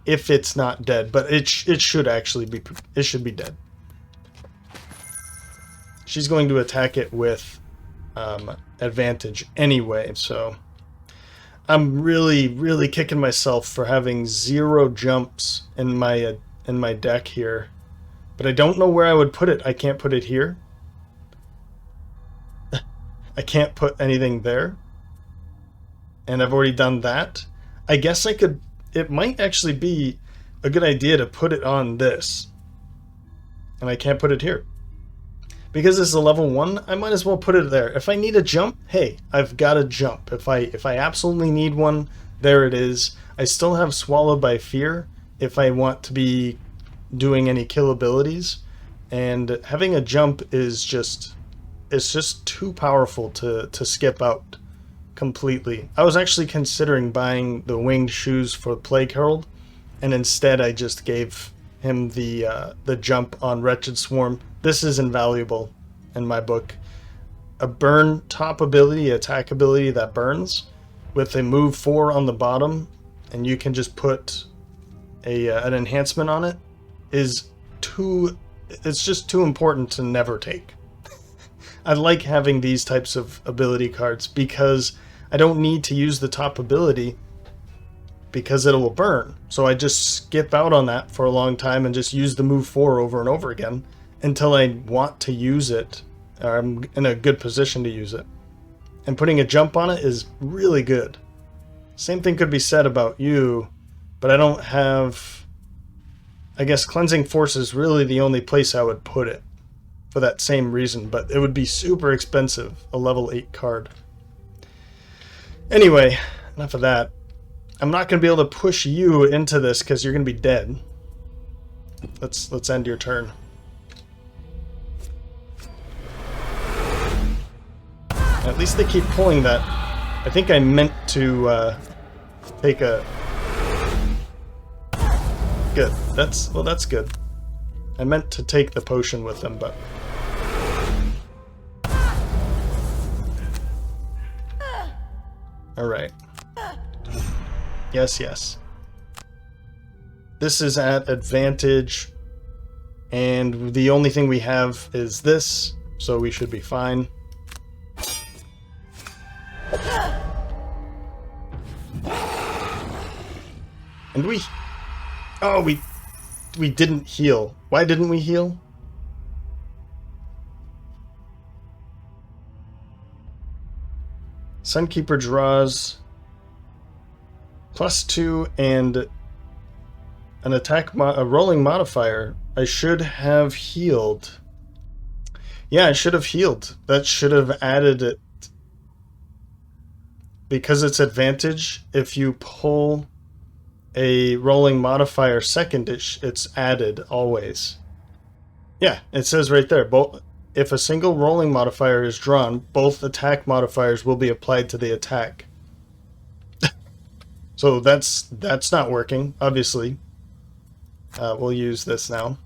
if it's not dead, but it should actually be, it should be dead. She's going to attack it with advantage anyway, so I'm really kicking myself for having 0 jumps in my deck here, but I don't know where I would put it. I can't put it here. I can't put anything there, and I've already done that. I guess I could, it might actually be a good idea to put it on this, and I can't put it here. Because this is a level 1, I might as well put it there. If I need a jump, hey, I've got a jump. If I absolutely need one, there it is. I still have Swallowed by Fear if I want to be doing any kill abilities. And having a jump is just, it's just too powerful to skip out completely. I was actually considering buying the winged shoes for Plague Herald, and instead I just gave him the jump on Wretched Swarm. This is invaluable in my book. A burn top ability, attack ability that burns with a move 4 on the bottom, and you can just put an enhancement on it, is too, it's just too important to never take. I like having these types of ability cards because I don't need to use the top ability because it will burn. So I just skip out on that for a long time and just use the move 4 over and over again until I want to use it, or I'm in a good position to use it. And putting a jump on it is really good. Same thing could be said about you, but I don't have, I guess Cleansing Force is really the only place I would put it for that same reason, but it would be super expensive, a level 8 card. Anyway, enough of that. I'm not going to be able to push you into this because you're going to be dead. Let's end your turn. At least they keep pulling that. I think I meant to take a... Good. That's good. I meant to take the potion with them, but... Alright. Yes. This is at advantage, and the only thing we have is this, so we should be fine. And we didn't heal. Why didn't we heal? Sunkeeper draws +2 and an attack, a rolling modifier. I should have healed. Yeah, I should have healed. That should have added it. Because it's advantage, if you pull a rolling modifier second, it's added always. Yeah, it says right there. if a single rolling modifier is drawn, both attack modifiers will be applied to the attack. So that's not working, obviously. We'll use this now.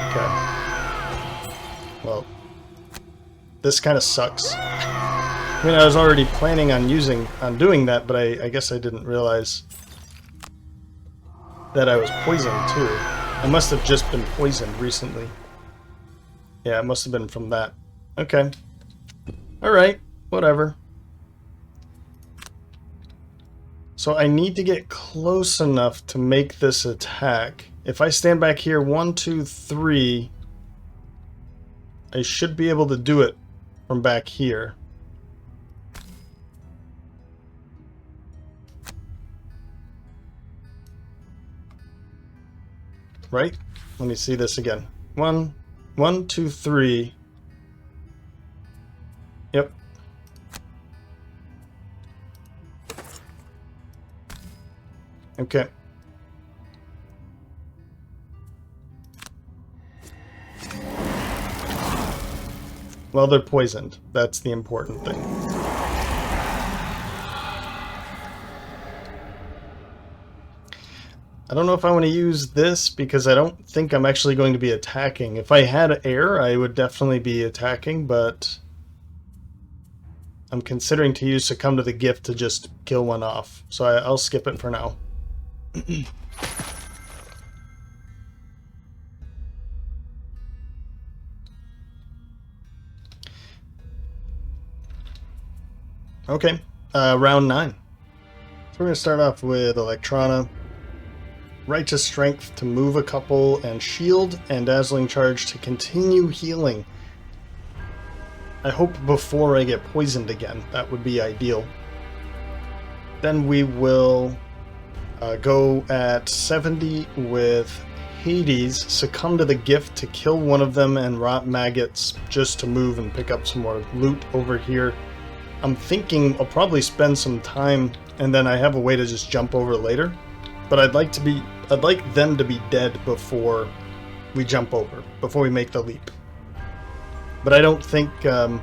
Okay. Well, this kind of sucks. I mean, I was already planning on doing that, but I guess I didn't realize that I was poisoned too. I must have just been poisoned recently. Yeah, it must have been from that. Okay. Alright, whatever. So I need to get close enough to make this attack. If I stand back here, 1, 2, 3, I should be able to do it from back here. Right? Let me see this again. 1, 2, 3. Yep. Okay. Well, they're poisoned. That's the important thing. I don't know if I want to use this because I don't think I'm actually going to be attacking. If I had air, I would definitely be attacking, but I'm considering to use Succumb to the Gift to just kill one off. So I'll skip it for now. Okay, round 9. So we're going to start off with Electrona. Righteous Strength to move a couple, and Shield and Dazzling Charge to continue healing. I hope before I get poisoned again. That would be ideal. Then we will go at 70 with Hades, Succumb to the Gift to kill one of them, and Rot Maggots just to move and pick up some more loot over here. I'm thinking I'll probably spend some time, and then I have a way to just jump over later. But I'd like them to be dead before we jump over, before we make the leap. But I don't think, I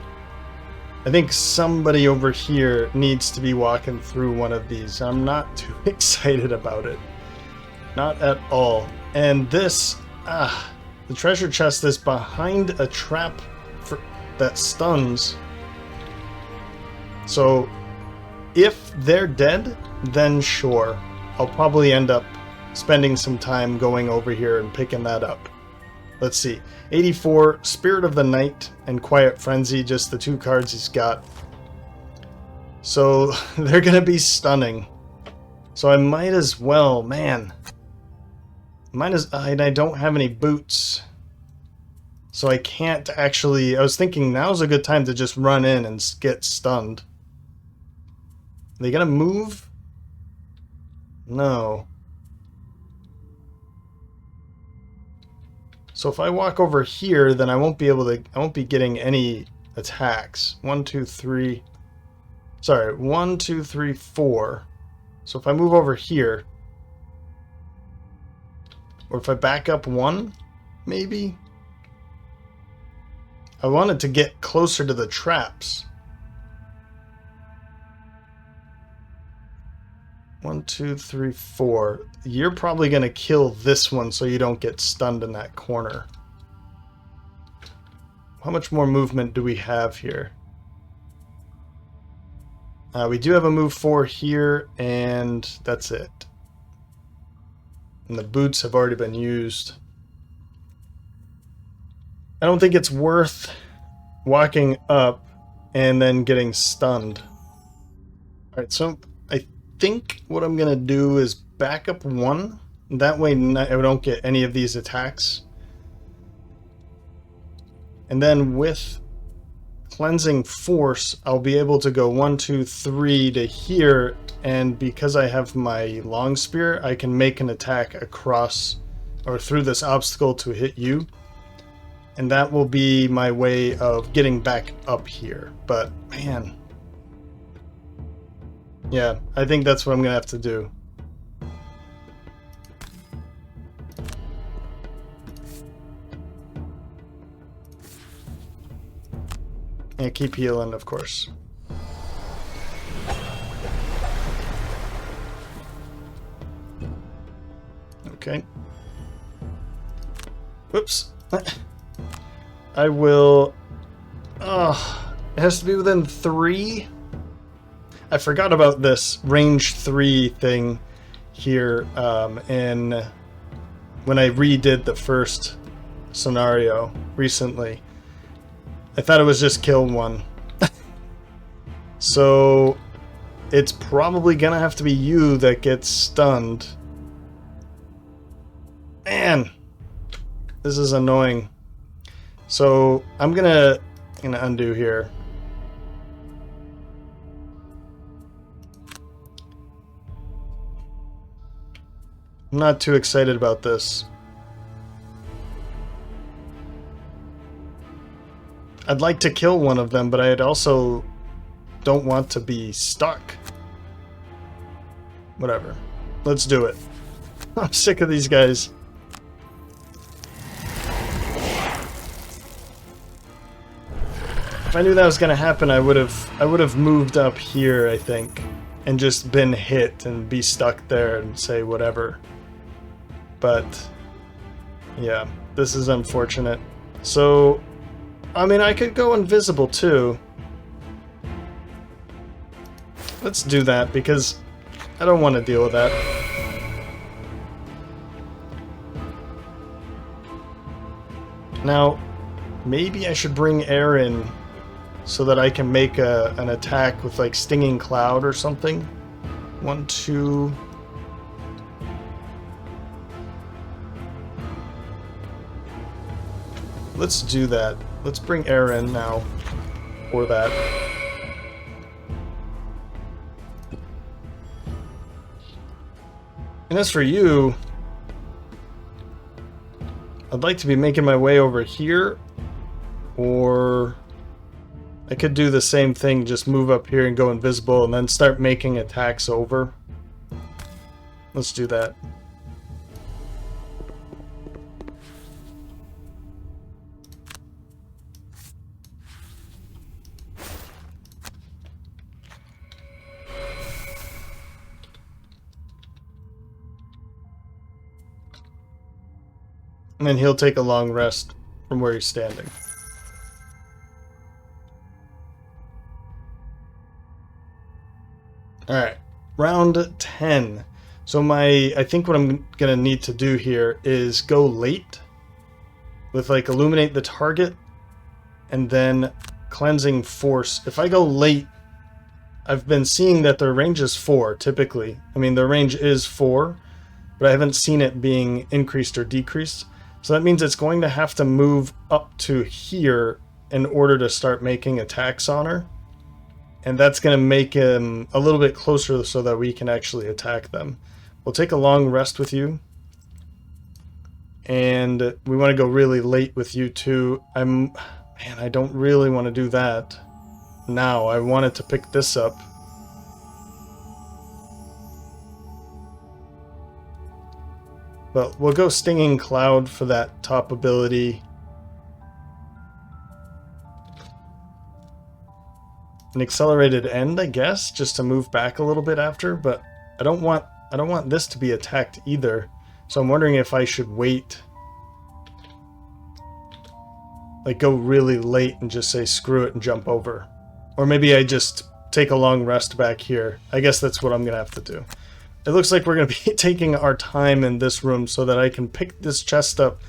think somebody over here needs to be walking through one of these. I'm not too excited about it. Not at all. And this, the treasure chest is behind a trap that stuns. So, if they're dead, then sure. I'll probably end up spending some time going over here and picking that up. Let's see. 84, Spirit of the Night and Quiet Frenzy, just the 2 cards he's got. So, they're going to be stunning. So I might as well, man. I don't have any boots. So I can't actually, I was thinking now's a good time to just run in and get stunned. Are they gonna move? No. So if I walk over here, then I won't be getting any attacks. 1, 2, 3. Sorry, 1, 2, 3, 4. So if I move over here, or if I back up 1, maybe? I wanted to get closer to the traps. 1, 2, 3, 4. You're probably going to kill this one so you don't get stunned in that corner. How much more movement do we have here? We do have a move 4 here, and that's it. And the boots have already been used. I don't think it's worth walking up and then getting stunned. Alright, so I think what I'm going to do is back up 1. That way I don't get any of these attacks. And then with Cleansing Force, I'll be able to go 1, 2, 3 to here, and because I have my long spear, I can make an attack across or through this obstacle to hit you. And that will be my way of getting back up here. But, man. Yeah, I think that's what I'm going to have to do. keep healing, of course. Okay. Whoops. I will... Oh, it has to be within 3? I forgot about this range 3 thing here when I redid the first scenario recently. I thought it was just kill one. So it's probably gonna have to be you that gets stunned. Man, this is annoying. So I'm gonna undo here. I'm not too excited about this. I'd like to kill one of them, but I also don't want to be stuck. Whatever. Let's do it. I'm sick of these guys. If I knew that was going to happen, I would have moved up here, I think, and just been hit and be stuck there and say whatever. But yeah, this is unfortunate. So, I mean, I could go invisible too. Let's do that because I don't want to deal with that. Now, maybe I should bring air in so that I can make an attack with like stinging cloud or something. 1, 2. Let's do that. Let's bring air in now for that. And as for you, I'd like to be making my way over here, or I could do the same thing, just move up here and go invisible and then start making attacks over. Let's do that. And then he'll take a long rest from where he's standing. Alright, round 10. So I think what I'm going to need to do here is go late with like illuminate the target and then cleansing force. If I go late, I've been seeing that their range is 4 typically. I mean, their range is 4, but I haven't seen it being increased or decreased. So that means it's going to have to move up to here in order to start making attacks on her. And that's going to make him a little bit closer so that we can actually attack them. We'll take a long rest with you. And we want to go really late with you too. Man, I don't really want to do that now. I wanted to pick this up. But we'll go Stinging Cloud for that top ability. An accelerated end, I guess, just to move back a little bit after, but I don't want this to be attacked either. So I'm wondering if I should wait. Like go really late and just say screw it and jump over. Or maybe I just take a long rest back here. I guess that's what I'm going to have to do. It looks like we're going to be taking our time in this room so that I can pick this chest up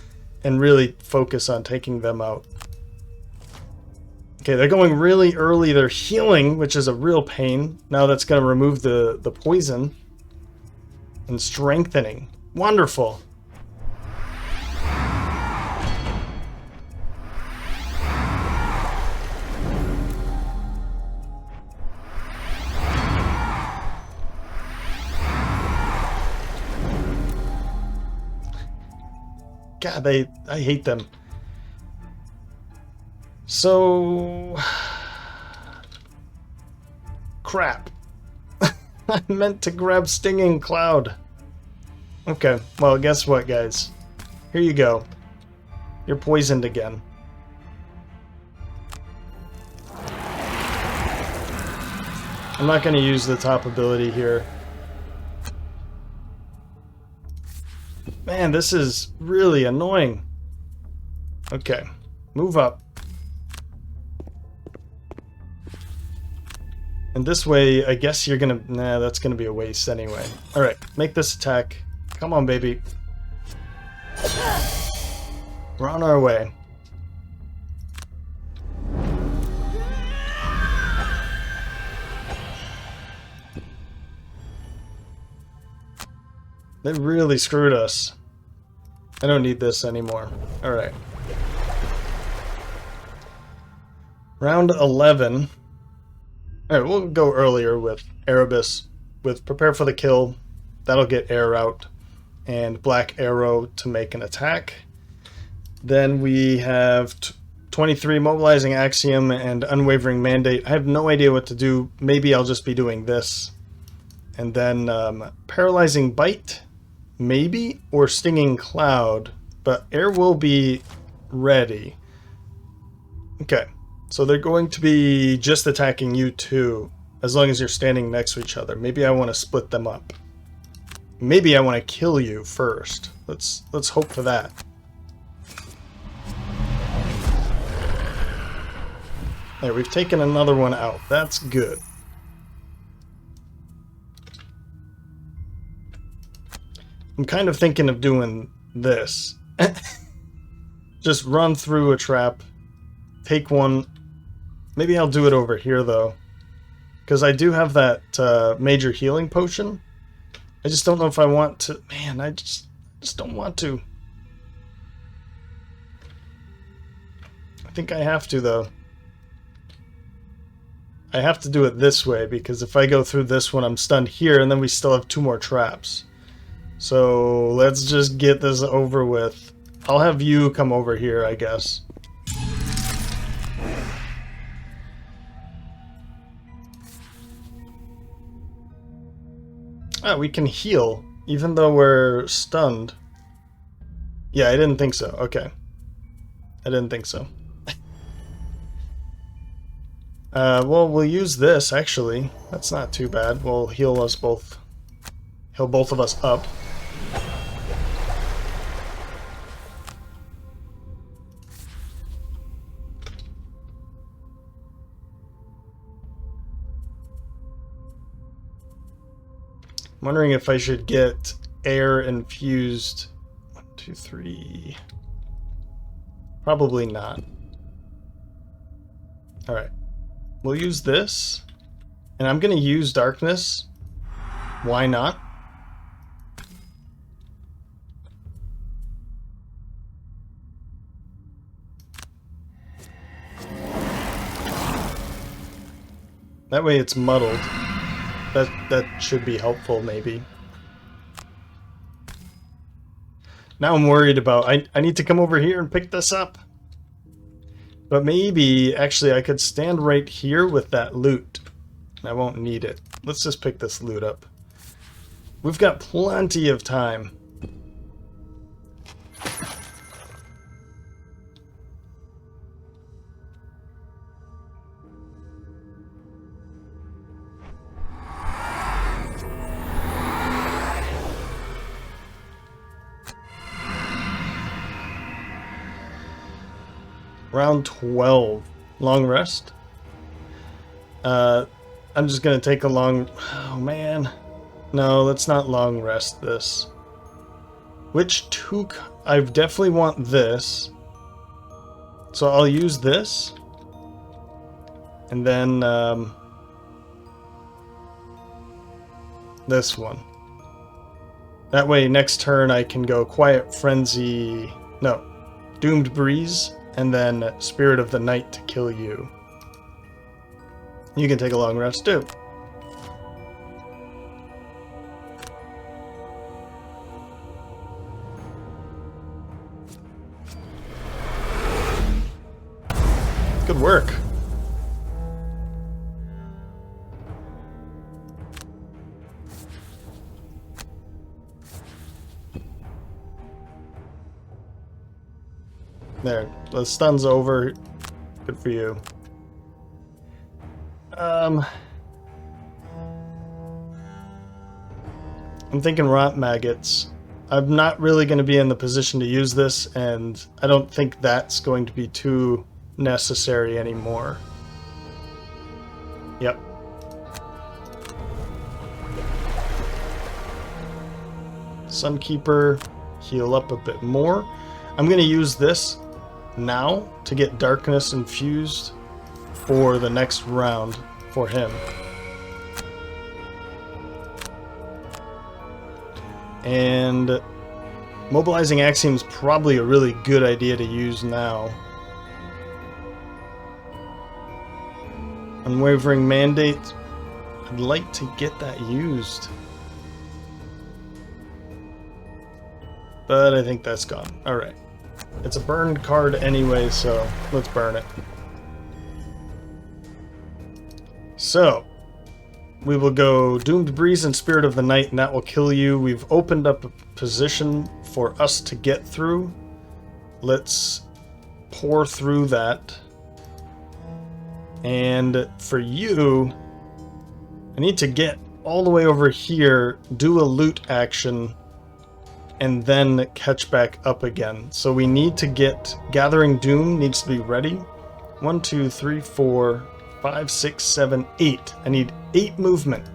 and really focus on taking them out. Okay, they're going really early. They're healing, which is a real pain. Now that's going to remove the poison. And strengthening. Wonderful. God, I hate them. So... crap. I meant to grab Stinging Cloud. Okay, well, guess what, guys? Here you go. You're poisoned again. I'm not going to use the top ability here. Man, this is really annoying. Okay, move up. And this way, I guess you're gonna... Nah, that's gonna be a waste anyway. Alright, make this attack. Come on, baby. We're on our way. They really screwed us. I don't need this anymore. Alright. Round 11. Alright, we'll go earlier with Erebus. With Prepare for the Kill. That'll get air out. And Black Arrow to make an attack. Then we have 23 Mobilizing Axiom and Unwavering Mandate. I have no idea what to do. Maybe I'll just be doing this. And then Paralyzing Bite. Maybe, or Stinging Cloud, but air will be ready. Okay, so they're going to be just attacking you two, as long as you're standing next to each other. Maybe I want to split them up. Maybe I want to kill you first. Let's hope for that. There, we've taken another one out. That's good. I'm kind of thinking of doing this. Just run through a trap, take one. Maybe I'll do it over here, though. Because I do have that major healing potion. I just don't know if I want to... Man, I just don't want to. I think I have to, though. I have to do it this way, because if I go through this one, I'm stunned here, and then we still have 2 more traps. So let's just get this over with. I'll have you come over here, I guess. Ah, we can heal, even though we're stunned. Yeah, I didn't think so. Okay. I didn't think so. Well, we'll use this, actually. That's not too bad. We'll heal us both. Heal both of us up. I'm wondering if I should get air infused. 1, 2, 3. Probably not. Alright. We'll use this. And I'm going to use darkness. Why not? That way it's muddled. That should be helpful, maybe. Now I'm worried about... I need to come over here and pick this up. But maybe, actually, I could stand right here with that loot. I won't need it. Let's just pick this loot up. We've got plenty of time. Round 12. Long rest. I'm just gonna take a long... Oh, man. No, let's not long rest this. Which two... I definitely want this. So I'll use this. And then, this one. That way, next turn I can go Quiet Frenzy... No. Doomed Breeze. And then Spirit of the Night to kill you. You can take a long rest too. Good work. There, the stun's over. Good for you. I'm thinking rot maggots. I'm not really going to be in the position to use this, and I don't think that's going to be too necessary anymore. Yep. Sunkeeper, heal up a bit more. I'm going to use this now to get darkness infused for the next round for him. And mobilizing axiom is probably a really good idea to use now. Unwavering mandate, I'd like to get that used. But I think that's gone. Alright. It's a burned card anyway, so let's burn it. So, we will go Doomed Breeze and Spirit of the Night, and that will kill you. We've opened up a position for us to get through. Let's pour through that. And for you, I need to get all the way over here, do a loot action, and then catch back up again. So we need to get Gathering Doom needs to be ready. 1, 2, 3, 4, 5, 6, 7, 8. I need 8 movement.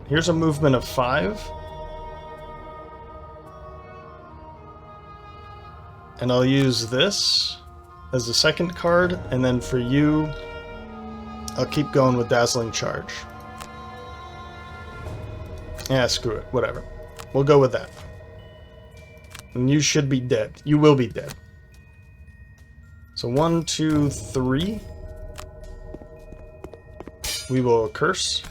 Here's a movement of 5. And I'll use this as the second card, and then for you, I'll keep going with Dazzling Charge. Yeah, screw it. Whatever. We'll go with that. And you should be dead. You will be dead. So 1, 2, 3. We will curse.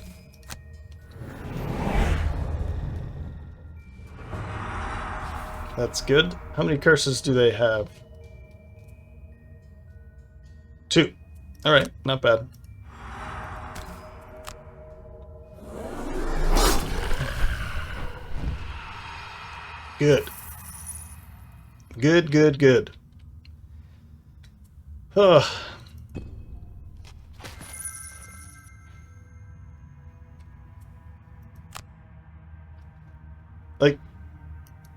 That's good. How many curses do they have? 2. Alright, not bad. Good. Good, good, good. Ugh. Like,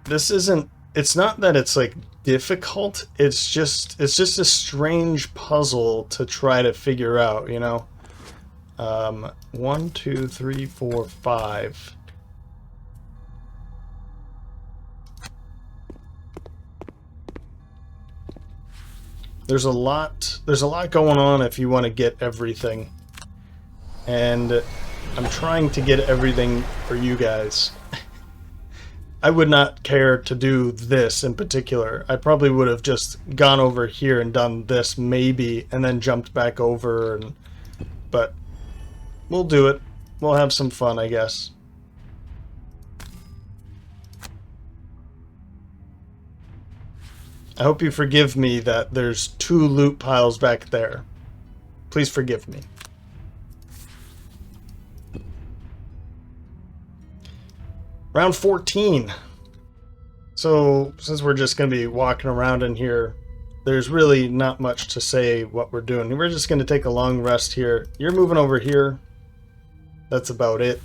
this isn't, it's not that it's like difficult, it's just a strange puzzle to try to figure out, you know? 1, 2, 3, 4, 5. There's a lot going on if you want to get everything. And I'm trying to get everything for you guys. I would not care to do this in particular. I probably would have just gone over here and done this maybe, and then jumped back over. But we'll do it. We'll have some fun, I guess. I hope you forgive me that there's 2 loot piles back there. Please forgive me. Round 14. So, since we're just going to be walking around in here, there's really not much to say what we're doing. We're just going to take a long rest here. You're moving over here. That's about it.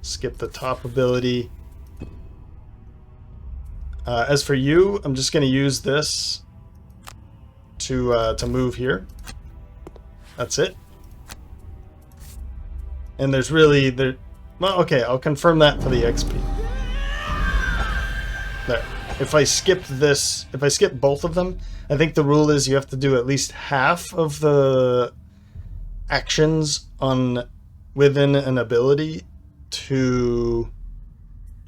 Skip the top ability. As for you, I'm just going to use this to move here. That's it. And there's really... Well, okay, I'll confirm that for the XP. There. If I skip this, if I skip both of them, I think the rule is you have to do at least half of the actions within an ability to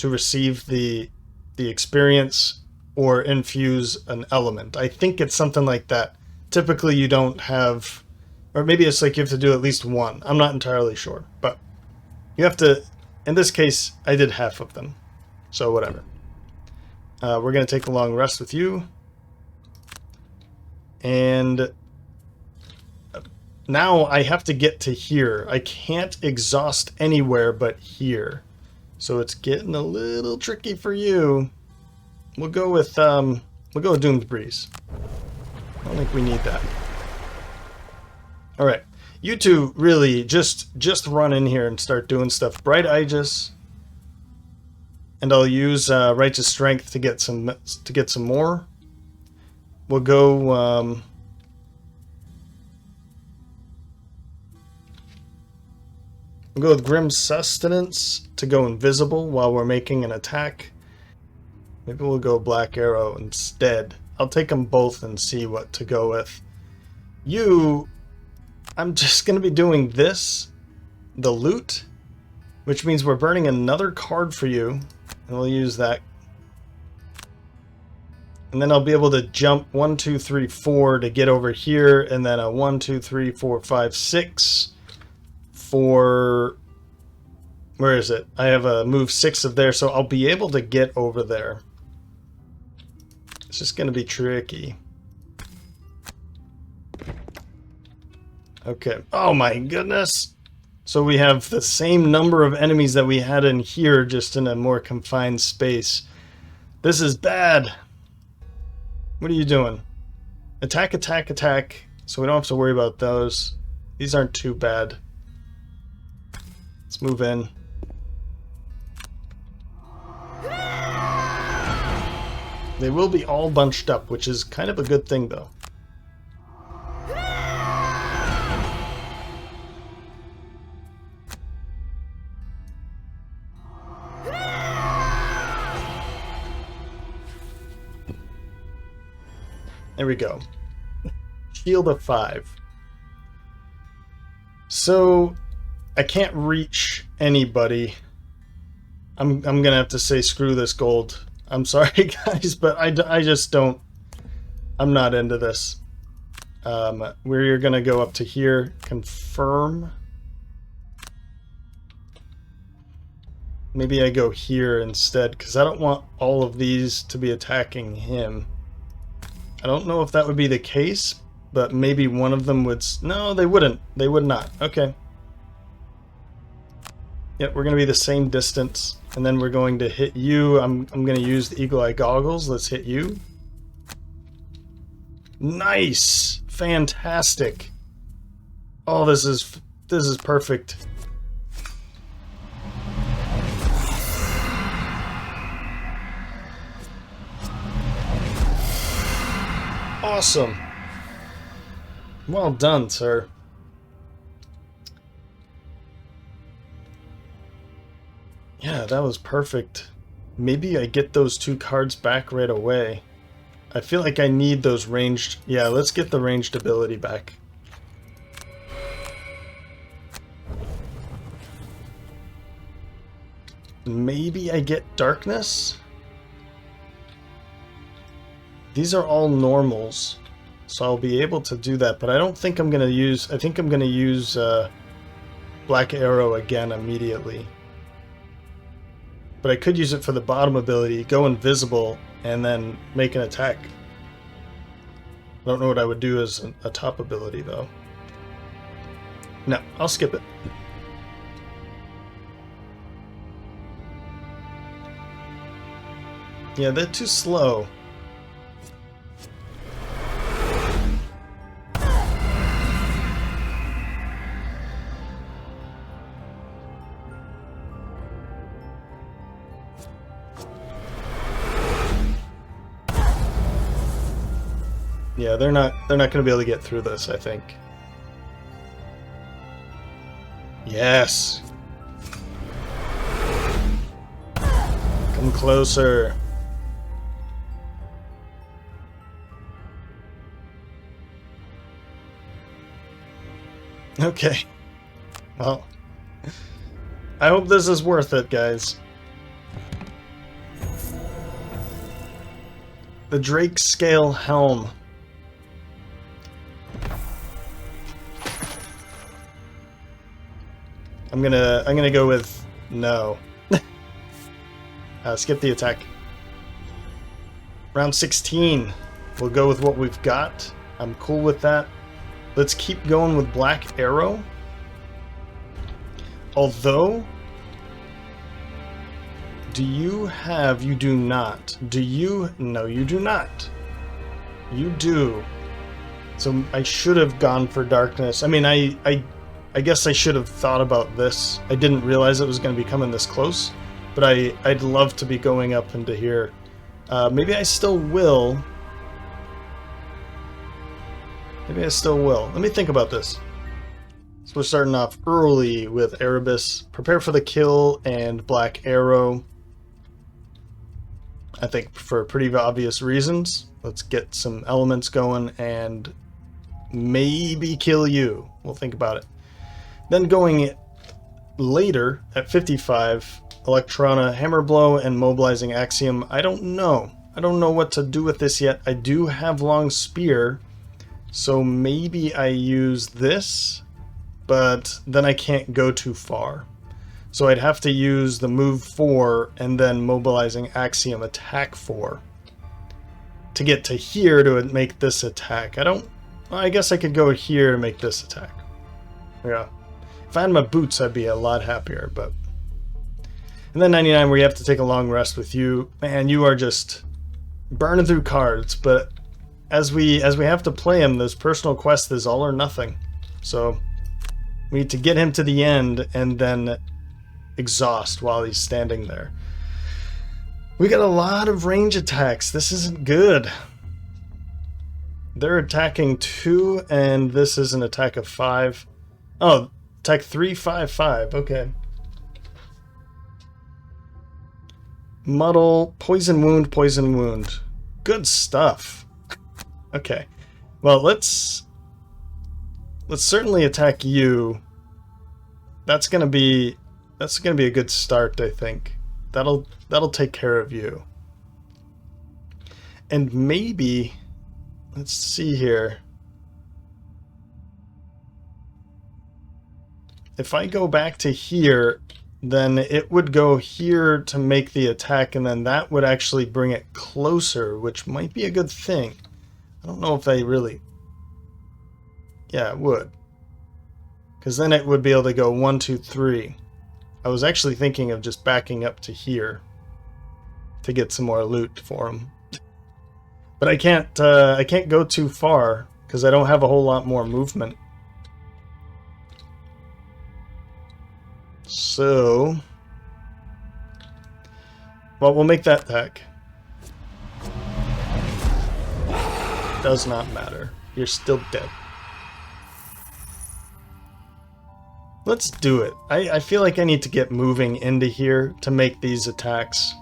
receive the experience or infuse an element. I think it's something like that. Typically you don't have, or maybe it's like you have to do at least one. I'm not entirely sure, but you have to, in this case, I did half of them. So whatever. We're going to take a long rest with you. And now I have to get to here. I can't exhaust anywhere but here. So it's getting a little tricky for you. We'll go with Doomed Breeze. I don't think we need that. All right. You two really just run in here and start doing stuff. Bright Aegis. and I'll use righteous strength to get some more. We'll go. We'll go with Grim Sustenance to go invisible while we're making an attack. Maybe we'll go Black Arrow instead. I'll take them both and see what to go with. You, I'm just going to be doing this, the loot, which means we're burning another card for you, and we'll use that. And then I'll be able to jump 1, 2, 3, 4 to get over here, and then a 1, 2, 3, 4, 5, 6 for... Where is it? I have a move 6 of there, so I'll be able to get over there. It's just going to be tricky. Okay. Oh my goodness! So we have the same number of enemies that we had in here, just in a more confined space. This is bad! What are you doing? Attack, attack, attack. So we don't have to worry about those. These aren't too bad. Let's move in. They will be all bunched up, which is kind of a good thing, though. There we go. Shield of 5. So, I can't reach anybody. I'm gonna have to say screw this gold. I'm sorry, guys, but I just don't... I'm not into this. We're gonna go up to here. Confirm. Maybe I go here instead, because I don't want all of these to be attacking him. I don't know if that would be the case, but maybe one of them would... No, they wouldn't. They would not. Okay. Yep, we're going to be the same distance, and then we're going to hit you. I'm going to use the Eagle Eye Goggles. Let's hit you. Nice! Fantastic. Oh, this is perfect. Awesome. Well done, sir. Yeah, that was perfect. Maybe I get those 2 cards back right away. I feel like I need those ranged... Yeah, let's get the ranged ability back. Maybe I get darkness? These are all normals, so I'll be able to do that, but I don't think I'm going to use... I think I'm going to use Black Arrow again immediately. But I could use it for the bottom ability, go invisible, and then make an attack. I don't know what I would do as a top ability, though. No, I'll skip it. Yeah, they're too slow. Yeah, they're not going to be able to get through this, I think. Yes. Come closer. Okay. Well, I hope this is worth it, guys. The Drake Scale Helm. I'm gonna go with no. Skip the attack. Round 16. We'll go with what we've got. I'm cool with that. Let's keep going with Black Arrow. Although, do you have... You do not. Do you? No, you do not. You do. So I should have gone for darkness. I mean, I guess I should have thought about this. I didn't realize it was going to be coming this close. but I'd love to be going up into here. Maybe I still will. Maybe I still will. Let me think about this. So we're starting off early with Erebus. Prepare for the kill and Black Arrow. I think for pretty obvious reasons. Let's get some elements going and maybe kill you. We'll think about it. Then going later at 55, Electrona, Hammer Blow, and Mobilizing Axiom. I don't know. I don't know what to do with this yet. I do have Long Spear, so maybe I use this, but then I can't go too far. So I'd have to use the move 4 and then Mobilizing Axiom attack 4 to get to here to make this attack. I guess I could go here to make this attack. Yeah. If I had my boots, I'd be a lot happier, but... And then 99, where you have to take a long rest with you. Man, you are just burning through cards, but as we have to play him, this personal quest is all or nothing. So we need to get him to the end and then exhaust while he's standing there. We got a lot of range attacks. This isn't good. They're attacking 2, and this is an attack of 5. Oh, attack 3, 5, 5. Okay. Muddle, poison wound, poison wound. Good stuff. Okay. Well, let's certainly attack you. That's gonna be a good start, I think. That'll take care of you. And maybe, let's see here. If I go back to here, then it would go here to make the attack, and then that would actually bring it closer, which might be a good thing. I don't know if they really... Yeah, it would. Because then it would be able to go 1, 2, 3. I was actually thinking of just backing up to here to get some more loot for him. But I can't go too far because I don't have a whole lot more movement. So, well, we'll make that attack. Does not matter. You're still dead. Let's do it. I feel like I need to get moving into here to make these attacks.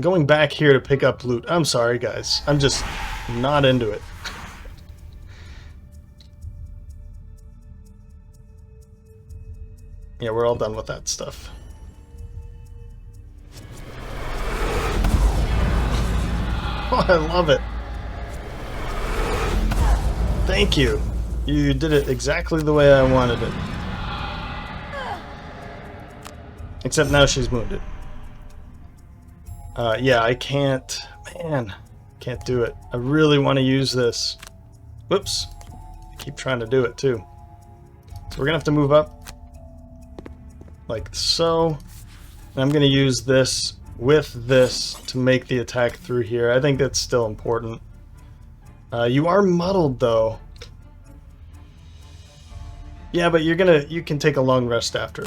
Going back here to pick up loot. I'm sorry, guys. I'm just not into it. Yeah, we're all done with that stuff. Oh, I love it. Thank you. You did it exactly the way I wanted it. Except now she's wounded. Yeah, I can't... Man, can't do it. I really want to use this. Whoops. I keep trying to do it, too. So we're going to have to move up. Like so. And I'm going to use this with this to make the attack through here. I think that's still important. You are muddled, though. Yeah, but you can take a long rest after.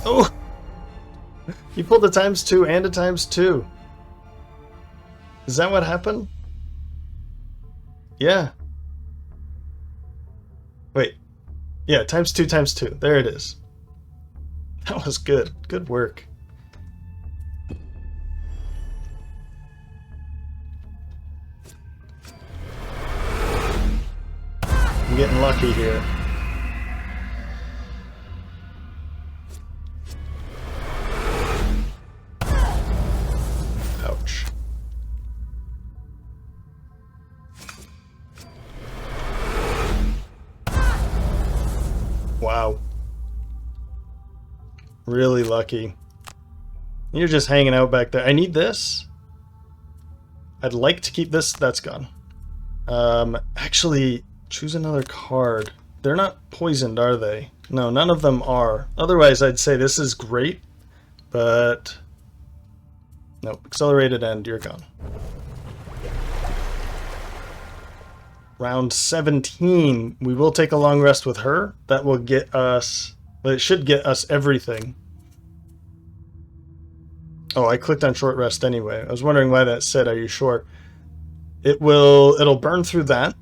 Oh! You pulled a ×2 and a ×2. Is that what happened? Yeah. Wait. Yeah, ×2, ×2. There it is. That was good. Good work. I'm getting lucky here. Ouch. Wow. Really lucky. You're just hanging out back there. I need this. I'd like to keep this. That's gone. Actually, choose another card. They're not poisoned, are they? No, none of them are. Otherwise, I'd say this is great, but... Nope. Accelerated end, you're gone. Round 17. We will take a long rest with her. That will get us... Well, it should get us everything. Oh, I clicked on short rest anyway. I was wondering why that said, are you sure? It'll burn through that.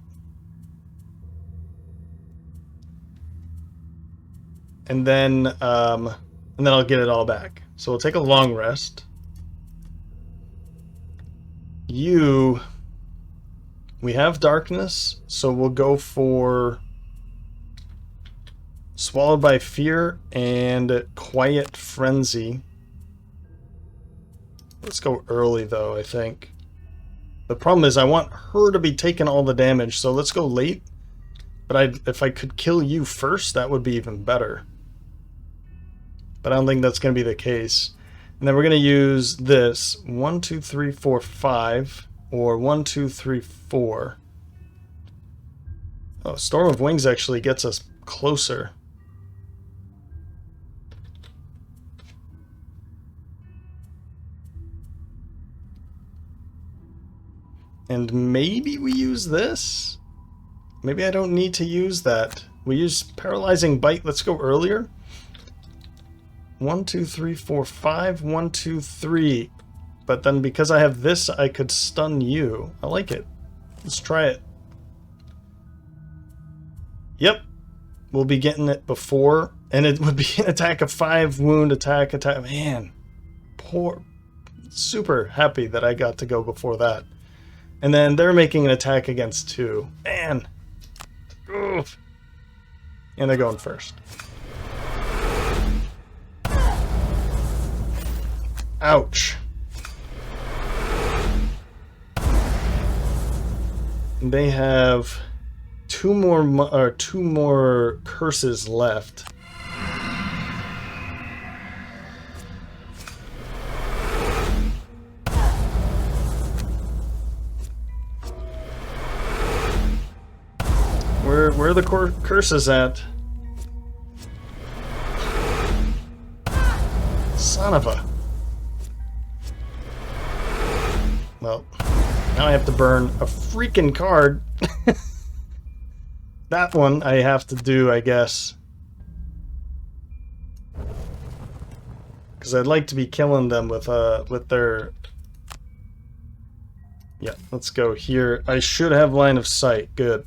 And then I'll get it all back. So we'll take a long rest. We have darkness, so we'll go for Swallowed by Fear and Quiet Frenzy. Let's go early though, I think. The problem is I want her to be taking all the damage, so let's go late. But if I could kill you first, that would be even better. But I don't think that's going to be the case. And then we're going to use this 1, 2, 3, 4, 5, or 1, 2, 3, 4. Oh, Storm of Wings actually gets us closer. And maybe we use this? Maybe I don't need to use that. We use Paralyzing Bite. Let's go earlier. 1, 2, 3, 4, 5. 1, 2, 3. But then because I have this, I could stun you. I like it. Let's try it. Yep. We'll be getting it before. And it would be an attack of 5 wound attack. Man. Poor. Super happy that I got to go before that. And then they're making an attack against 2. Man. Oof. And they're going first. Ouch. They have two more curses left. Where are the curses at? Son of a... Well, now I have to burn a freaking card. That one I have to do, I guess. Because I'd like to be killing them with their... Yeah, let's go here. I should have line of sight. Good.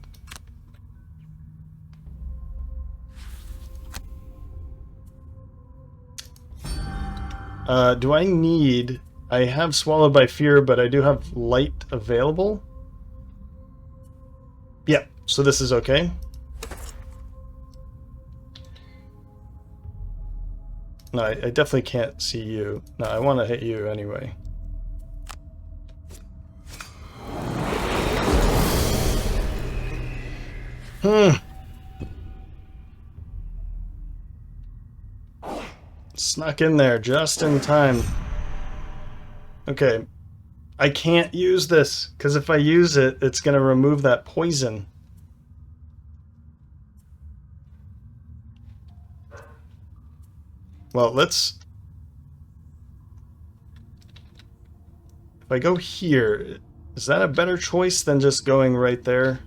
Do I need... I have Swallowed by Fear, but I do have Light available. Yeah, so this is okay. No, I definitely can't see you. No, I want to hit you anyway. Snuck in there just in time. Okay, I can't use this, because if I use it, it's going to remove that poison. Well, let's... If I go here, is that a better choice than just going right there?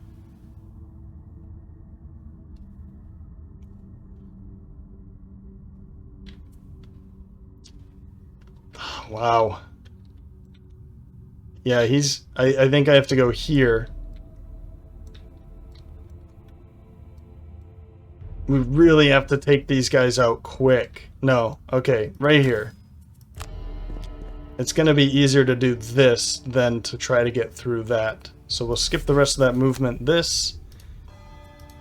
Wow. Yeah, he's... I think I have to go here. We really have to take these guys out quick. No. Okay, right here. It's going to be easier to do this than to try to get through that. So we'll skip the rest of that movement. This.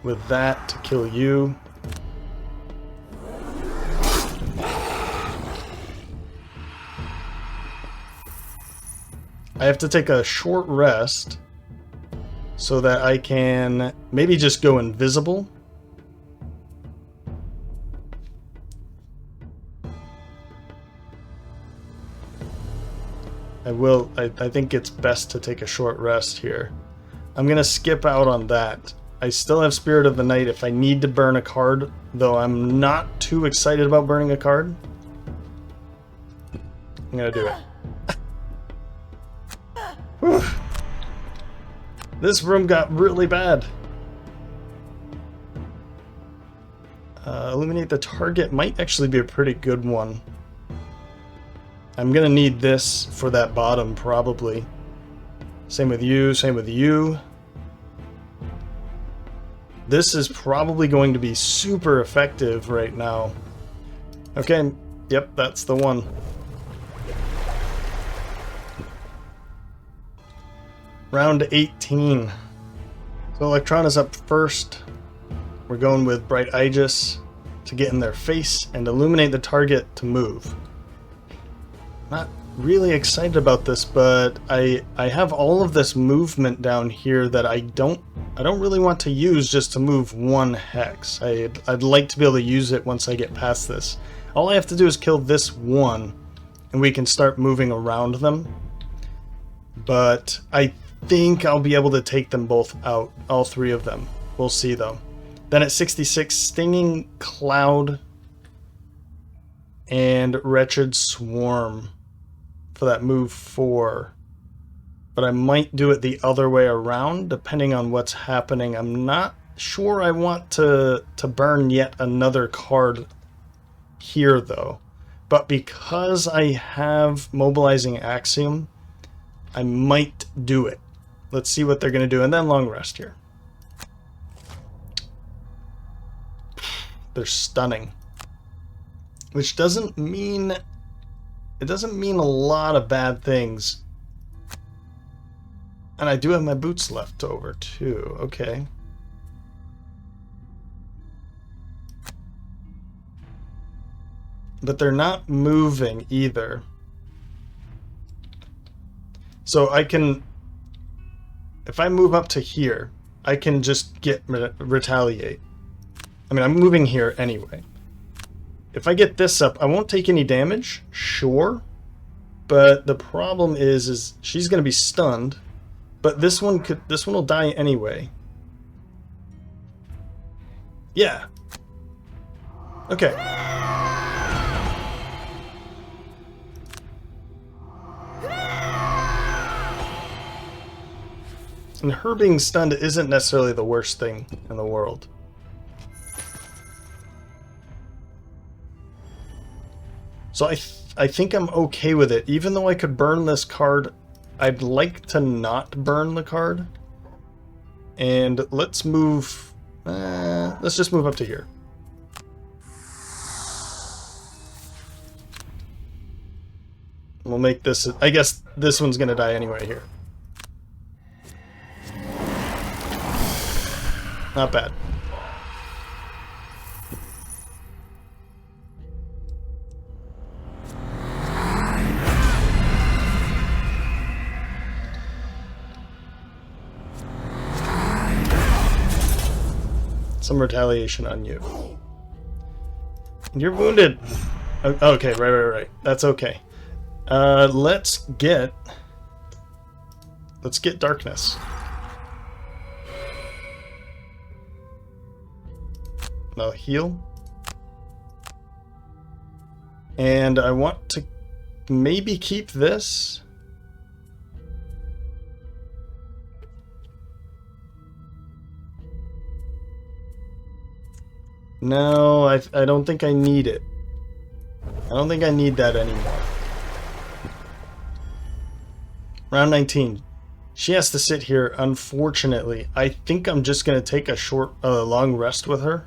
With that to kill you. I have to take a short rest so that I can maybe just go invisible. I think it's best to take a short rest here. I'm going to skip out on that. I still have Spirit of the Night if I need to burn a card, though I'm not too excited about burning a card. I'm going to do it. Whew. This room got really bad. Illuminate the target might actually be a pretty good one. I'm gonna need this for that bottom, probably. Same with you, same with you. This is probably going to be super effective right now. Okay, yep, that's the one. Round 18. So Electron is up first. We're going with Bright Aegis to get in their face and illuminate the target to move. Not really excited about this, but I have all of this movement down here that I don't really want to use just to move one hex. I'd like to be able to use it once I get past this. All I have to do is kill this one, and we can start moving around them. But I think I'll be able to take them both out, all three of them. We'll see though. Then at 66, Stinging Cloud and Wretched Swarm for that move 4. But I might do it the other way around depending on what's happening. I'm not sure I want to burn yet another card here though. But because I have Mobilizing Axiom, I might do it. Let's see what they're going to do, and then long rest here. They're stunning. Which doesn't mean... It doesn't mean a lot of bad things. And I do have my boots left over, too. Okay. But they're not moving, either. So I can... If I move up to here, I can just get retaliate. I mean, I'm moving here anyway. If I get this up, I won't take any damage, sure. But the problem is she's going to be stunned. But this one will die anyway. Yeah. Okay. And her being stunned isn't necessarily the worst thing in the world. So I think I'm okay with it. Even though I could burn this card, I'd like to not burn the card. And let's move... let's just move up to here. We'll make this... I guess this one's going to die anyway here. Not bad. Some retaliation on you. You're wounded. Okay, right. That's okay. Let's get darkness. I'll heal. And I want to maybe keep this. No, I don't think I need it. I don't think I need that anymore. Round 19. She has to sit here, unfortunately. I think I'm just going to take a long rest with her.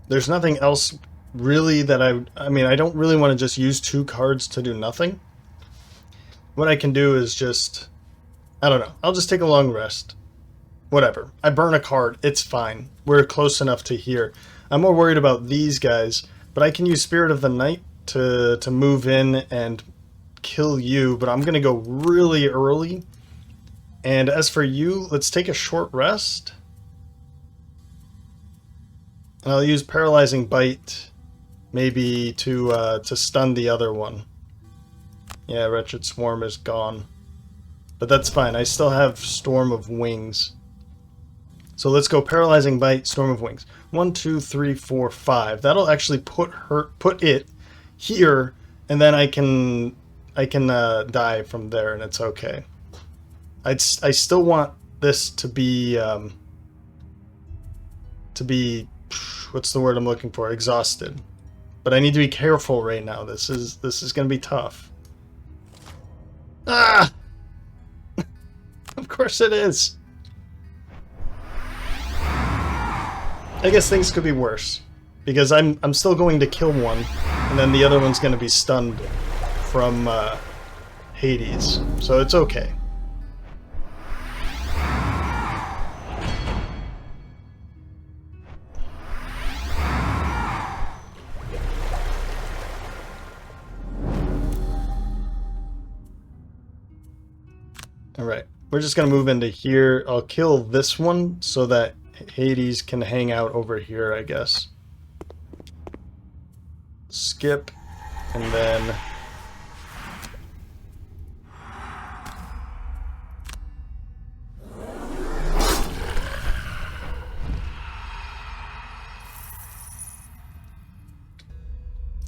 There's nothing else really that I mean, I don't really want to just use 2 cards to do nothing. What I can do is just, I don't know, I'll just take a long rest. Whatever. I burn a card, it's fine. We're close enough to here. I'm more worried about these guys, but I can use Spirit of the Night to move in and kill you, but I'm going to go really early. And as for you, let's take a short rest. And I'll use Paralyzing Bite, maybe to stun the other one. Yeah, Wretched Swarm is gone. But that's fine, I still have Storm of Wings. So let's go Paralyzing Bite, Storm of Wings. 1, 2, 3, 4, 5. That'll actually put it here, and then I can die from there, and it's okay. I still want this to be what's the word I'm looking for? Exhausted. But I need to be careful right now. This is going to be tough. Ah! Of course it is. I guess things could be worse, because I'm still going to kill one, and then the other one's going to be stunned from Hades, so it's okay. Alright, we're just going to move into here. I'll kill this one so that Hades can hang out over here, I guess. Skip, and then...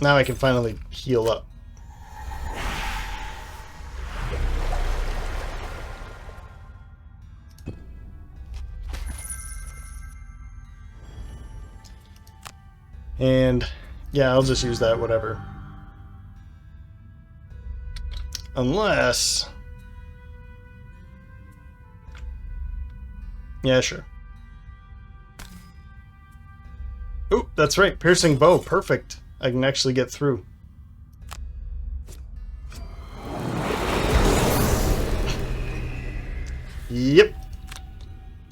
Now I can finally heal up. And yeah, I'll just use that, whatever. Unless... Yeah, sure. Oop, that's right. Piercing bow. Perfect. I can actually get through. Yep.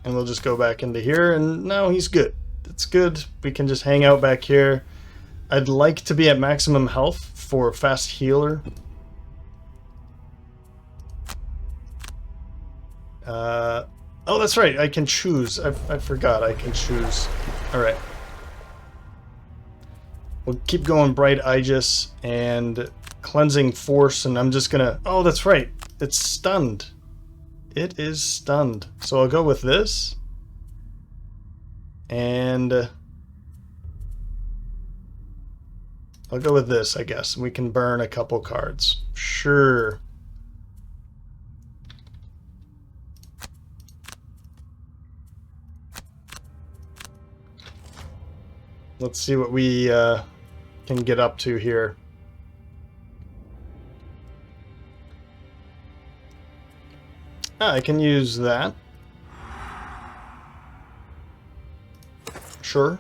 And we'll just go back into here, and now he's good. It's good. We can just hang out back here. I'd like to be at maximum health for fast healer. Oh, that's right. I can choose. I forgot. I can choose. All right. We'll keep going Bright Aegis and Cleansing Force, and I'm just gonna... Oh, that's right. It's stunned. It is stunned. So I'll go with this. And I'll go with this, I guess. We can burn a couple cards. Sure. Let's see what we can get up to here. I can use that. Sure.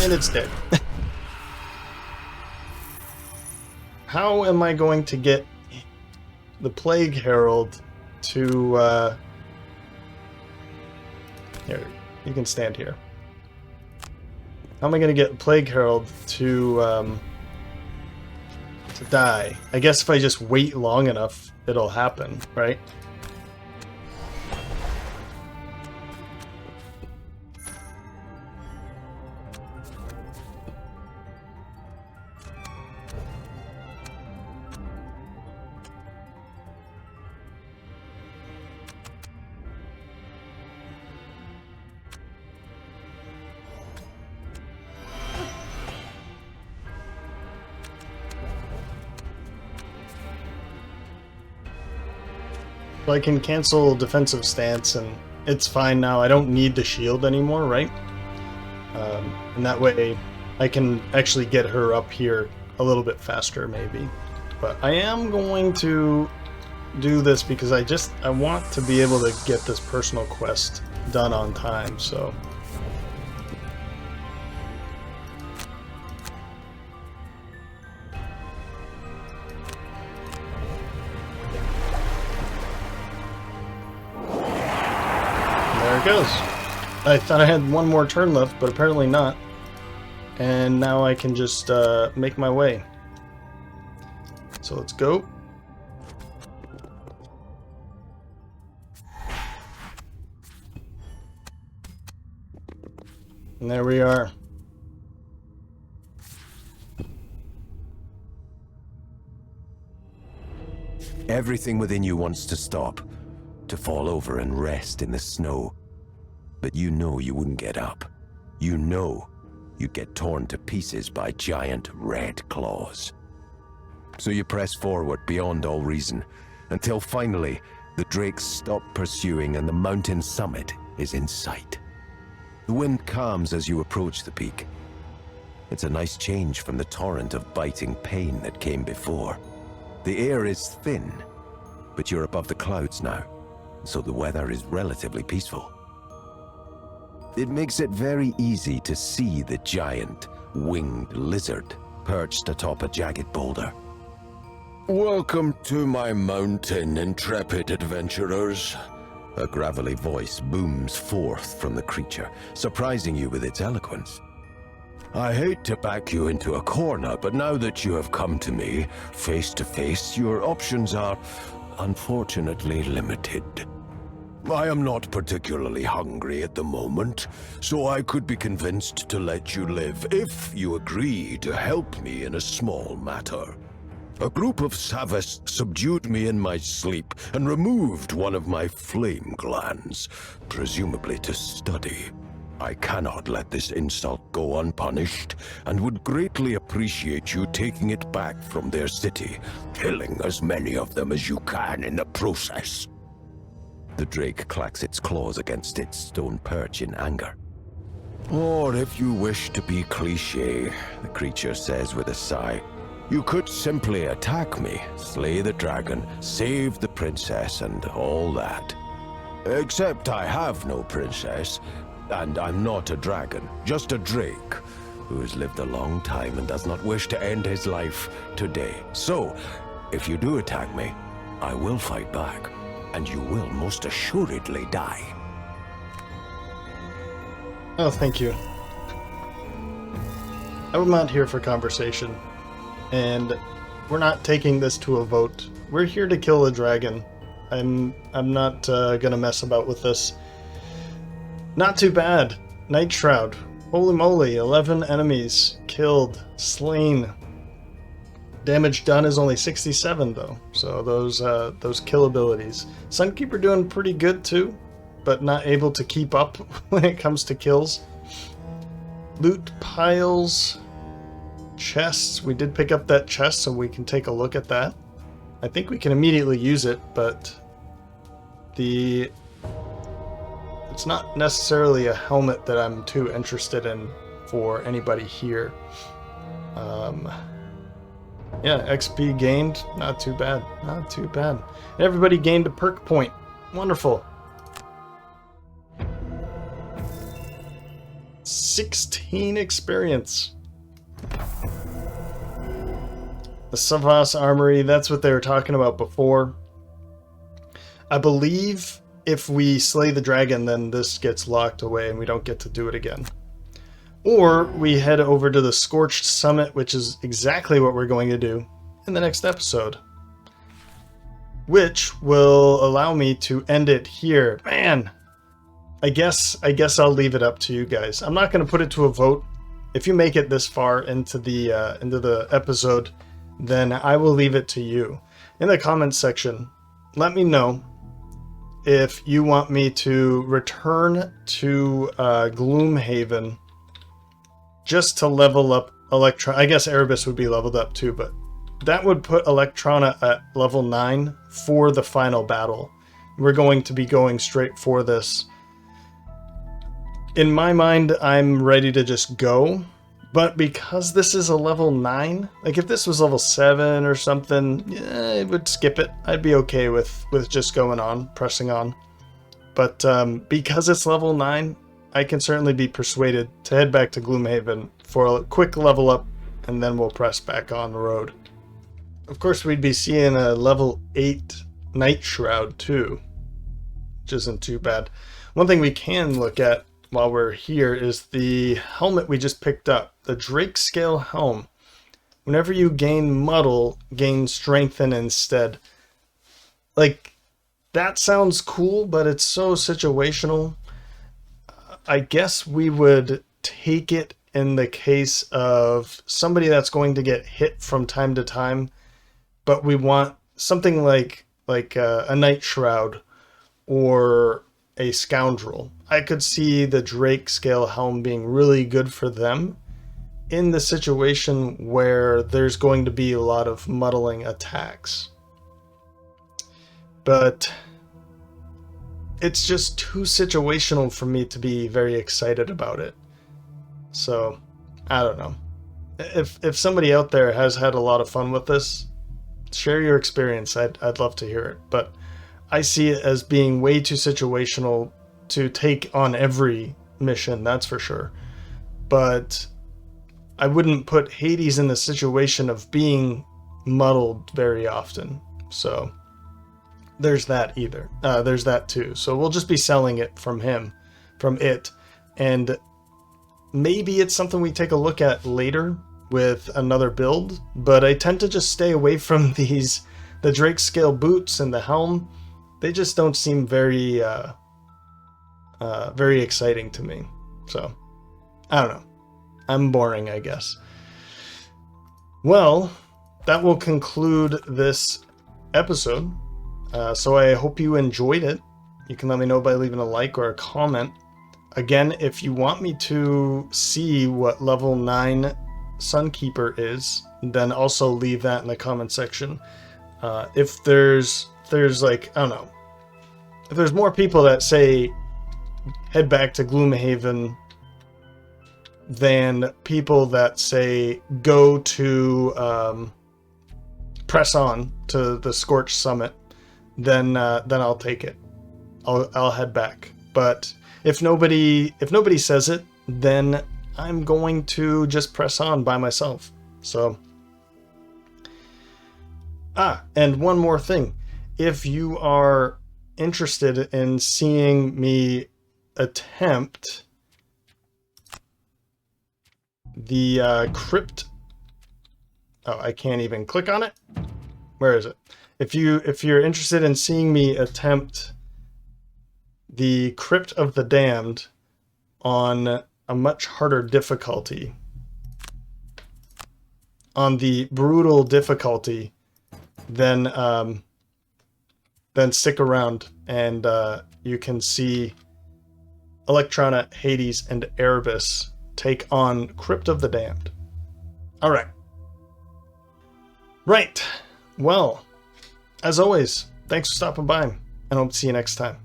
And it's dead. How am I going to get the Plague Herald to... Here, you can stand here. How am I going to get Plague Herald to die? I guess if I just wait long enough, it'll happen, right? I can cancel defensive stance, and it's fine now. I don't need the shield anymore, right? And that way I can actually get her up here a little bit faster, maybe. But I am going to do this because I want to be able to get this personal quest done on time, so... goes. I thought I had one more turn left, but apparently not. And now I can just make my way. So let's go. And there we are. Everything within you wants to stop, to fall over and rest in the snow. But you know you wouldn't get up. You know you'd get torn to pieces by giant red claws. So you press forward beyond all reason, until finally the drakes stop pursuing and the mountain summit is in sight. The wind calms as you approach the peak. It's a nice change from the torrent of biting pain that came before. The air is thin, but you're above the clouds now, so the weather is relatively peaceful. It makes it very easy to see the giant, winged lizard perched atop a jagged boulder. "Welcome to my mountain, intrepid adventurers." A gravelly voice booms forth from the creature, surprising you with its eloquence. "I hate to back you into a corner, but now that you have come to me, face to face, your options are unfortunately limited. I am not particularly hungry at the moment, so I could be convinced to let you live if you agree to help me in a small matter. A group of Savas subdued me in my sleep and removed one of my flame glands, presumably to study. I cannot let this insult go unpunished, and would greatly appreciate you taking it back from their city, killing as many of them as you can in the process." The drake clacks its claws against its stone perch in anger. "Or if you wish to be cliché," the creature says with a sigh, "you could simply attack me, slay the dragon, save the princess, and all that. Except I have no princess, and I'm not a dragon, just a drake, who has lived a long time and does not wish to end his life today. So, if you do attack me, I will fight back, and you will most assuredly die." Oh, thank you. I'm not here for conversation, and we're not taking this to a vote. We're here to kill a dragon. I'm not gonna mess about with this. Not too bad. Night Shroud. Holy moly, 11 enemies killed, slain. Damage done is only 67 though, so those kill abilities. Sunkeeper doing pretty good too, but not able to keep up when it comes to kills. Loot piles, chests. We did pick up that chest, so we can take a look at that. I think we can immediately use it, but it's not necessarily a helmet that I'm too interested in for anybody here. Yeah, XP gained, not too bad, not too bad. Everybody gained a perk point. Wonderful. 16 experience. The Savas Armory, that's what they were talking about before. I believe if we slay the dragon, then this gets locked away and we don't get to do it again. Or we head over to the Scorched Summit, which is exactly what we're going to do in the next episode. Which will allow me to end it here. Man, I guess I'll leave it up to you guys. I'm not going to put it to a vote. If you make it this far into the episode, then I will leave it to you. In the comments section, let me know if you want me to return to Gloomhaven just to level up Electron. I guess Erebus would be leveled up too, but that would put Electrona at level 9 for the final battle. We're going to be going straight for this. In my mind, I'm ready to just go, but because this is a level 9, like if this was level 7 or something, yeah, it would skip it. I'd be okay with just going on, pressing on. But because it's level 9, I can certainly be persuaded to head back to Gloomhaven for a quick level up, and then we'll press back on the road. Of course, we'd be seeing a level 8 Night Shroud too, which isn't too bad. One thing we can look at while we're here is the helmet we just picked up, the Drake Scale Helm. Whenever you gain Muddle, gain Strengthen instead. Like, that sounds cool, but it's so situational. I guess we would take it in the case of somebody that's going to get hit from time to time, but we want something like a Night Shroud or a Scoundrel. I could see the Drake Scale Helm being really good for them, in the situation where there's going to be a lot of muddling attacks. But it's just too situational for me to be very excited about it. So, I don't know. If somebody out there has had a lot of fun with this, share your experience. I'd love to hear it. But I see it as being way too situational to take on every mission, that's for sure. But I wouldn't put Hades in the situation of being muddled very often. So there's that either. There's that too. So we'll just be selling it from it. And maybe it's something we take a look at later with another build, but I tend to just stay away from the Drake scale boots and the helm. They just don't seem very exciting to me. So I don't know. I'm boring, I guess. Well, that will conclude this episode. So I hope you enjoyed it. You can let me know by leaving a like or a comment. Again, if you want me to see what level 9 Sunkeeper is, then also leave that in the comment section. If there's like, I don't know, if there's more people that say head back to Gloomhaven than people that say go to press on to the Scorched Summit, then I'll take it. I'll head back. But if nobody says it, then I'm going to just press on by myself. So and one more thing. If you are interested in seeing me attempt the crypt, I can't even click on it. Where is it? If you're interested in seeing me attempt the Crypt of the Damned on a much harder difficulty, on the brutal difficulty, then stick around and you can see Electrona, Hades, and Erebus take on Crypt of the Damned. All right. Right. Well, as always, thanks for stopping by, and I hope to see you next time.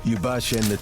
You bash in the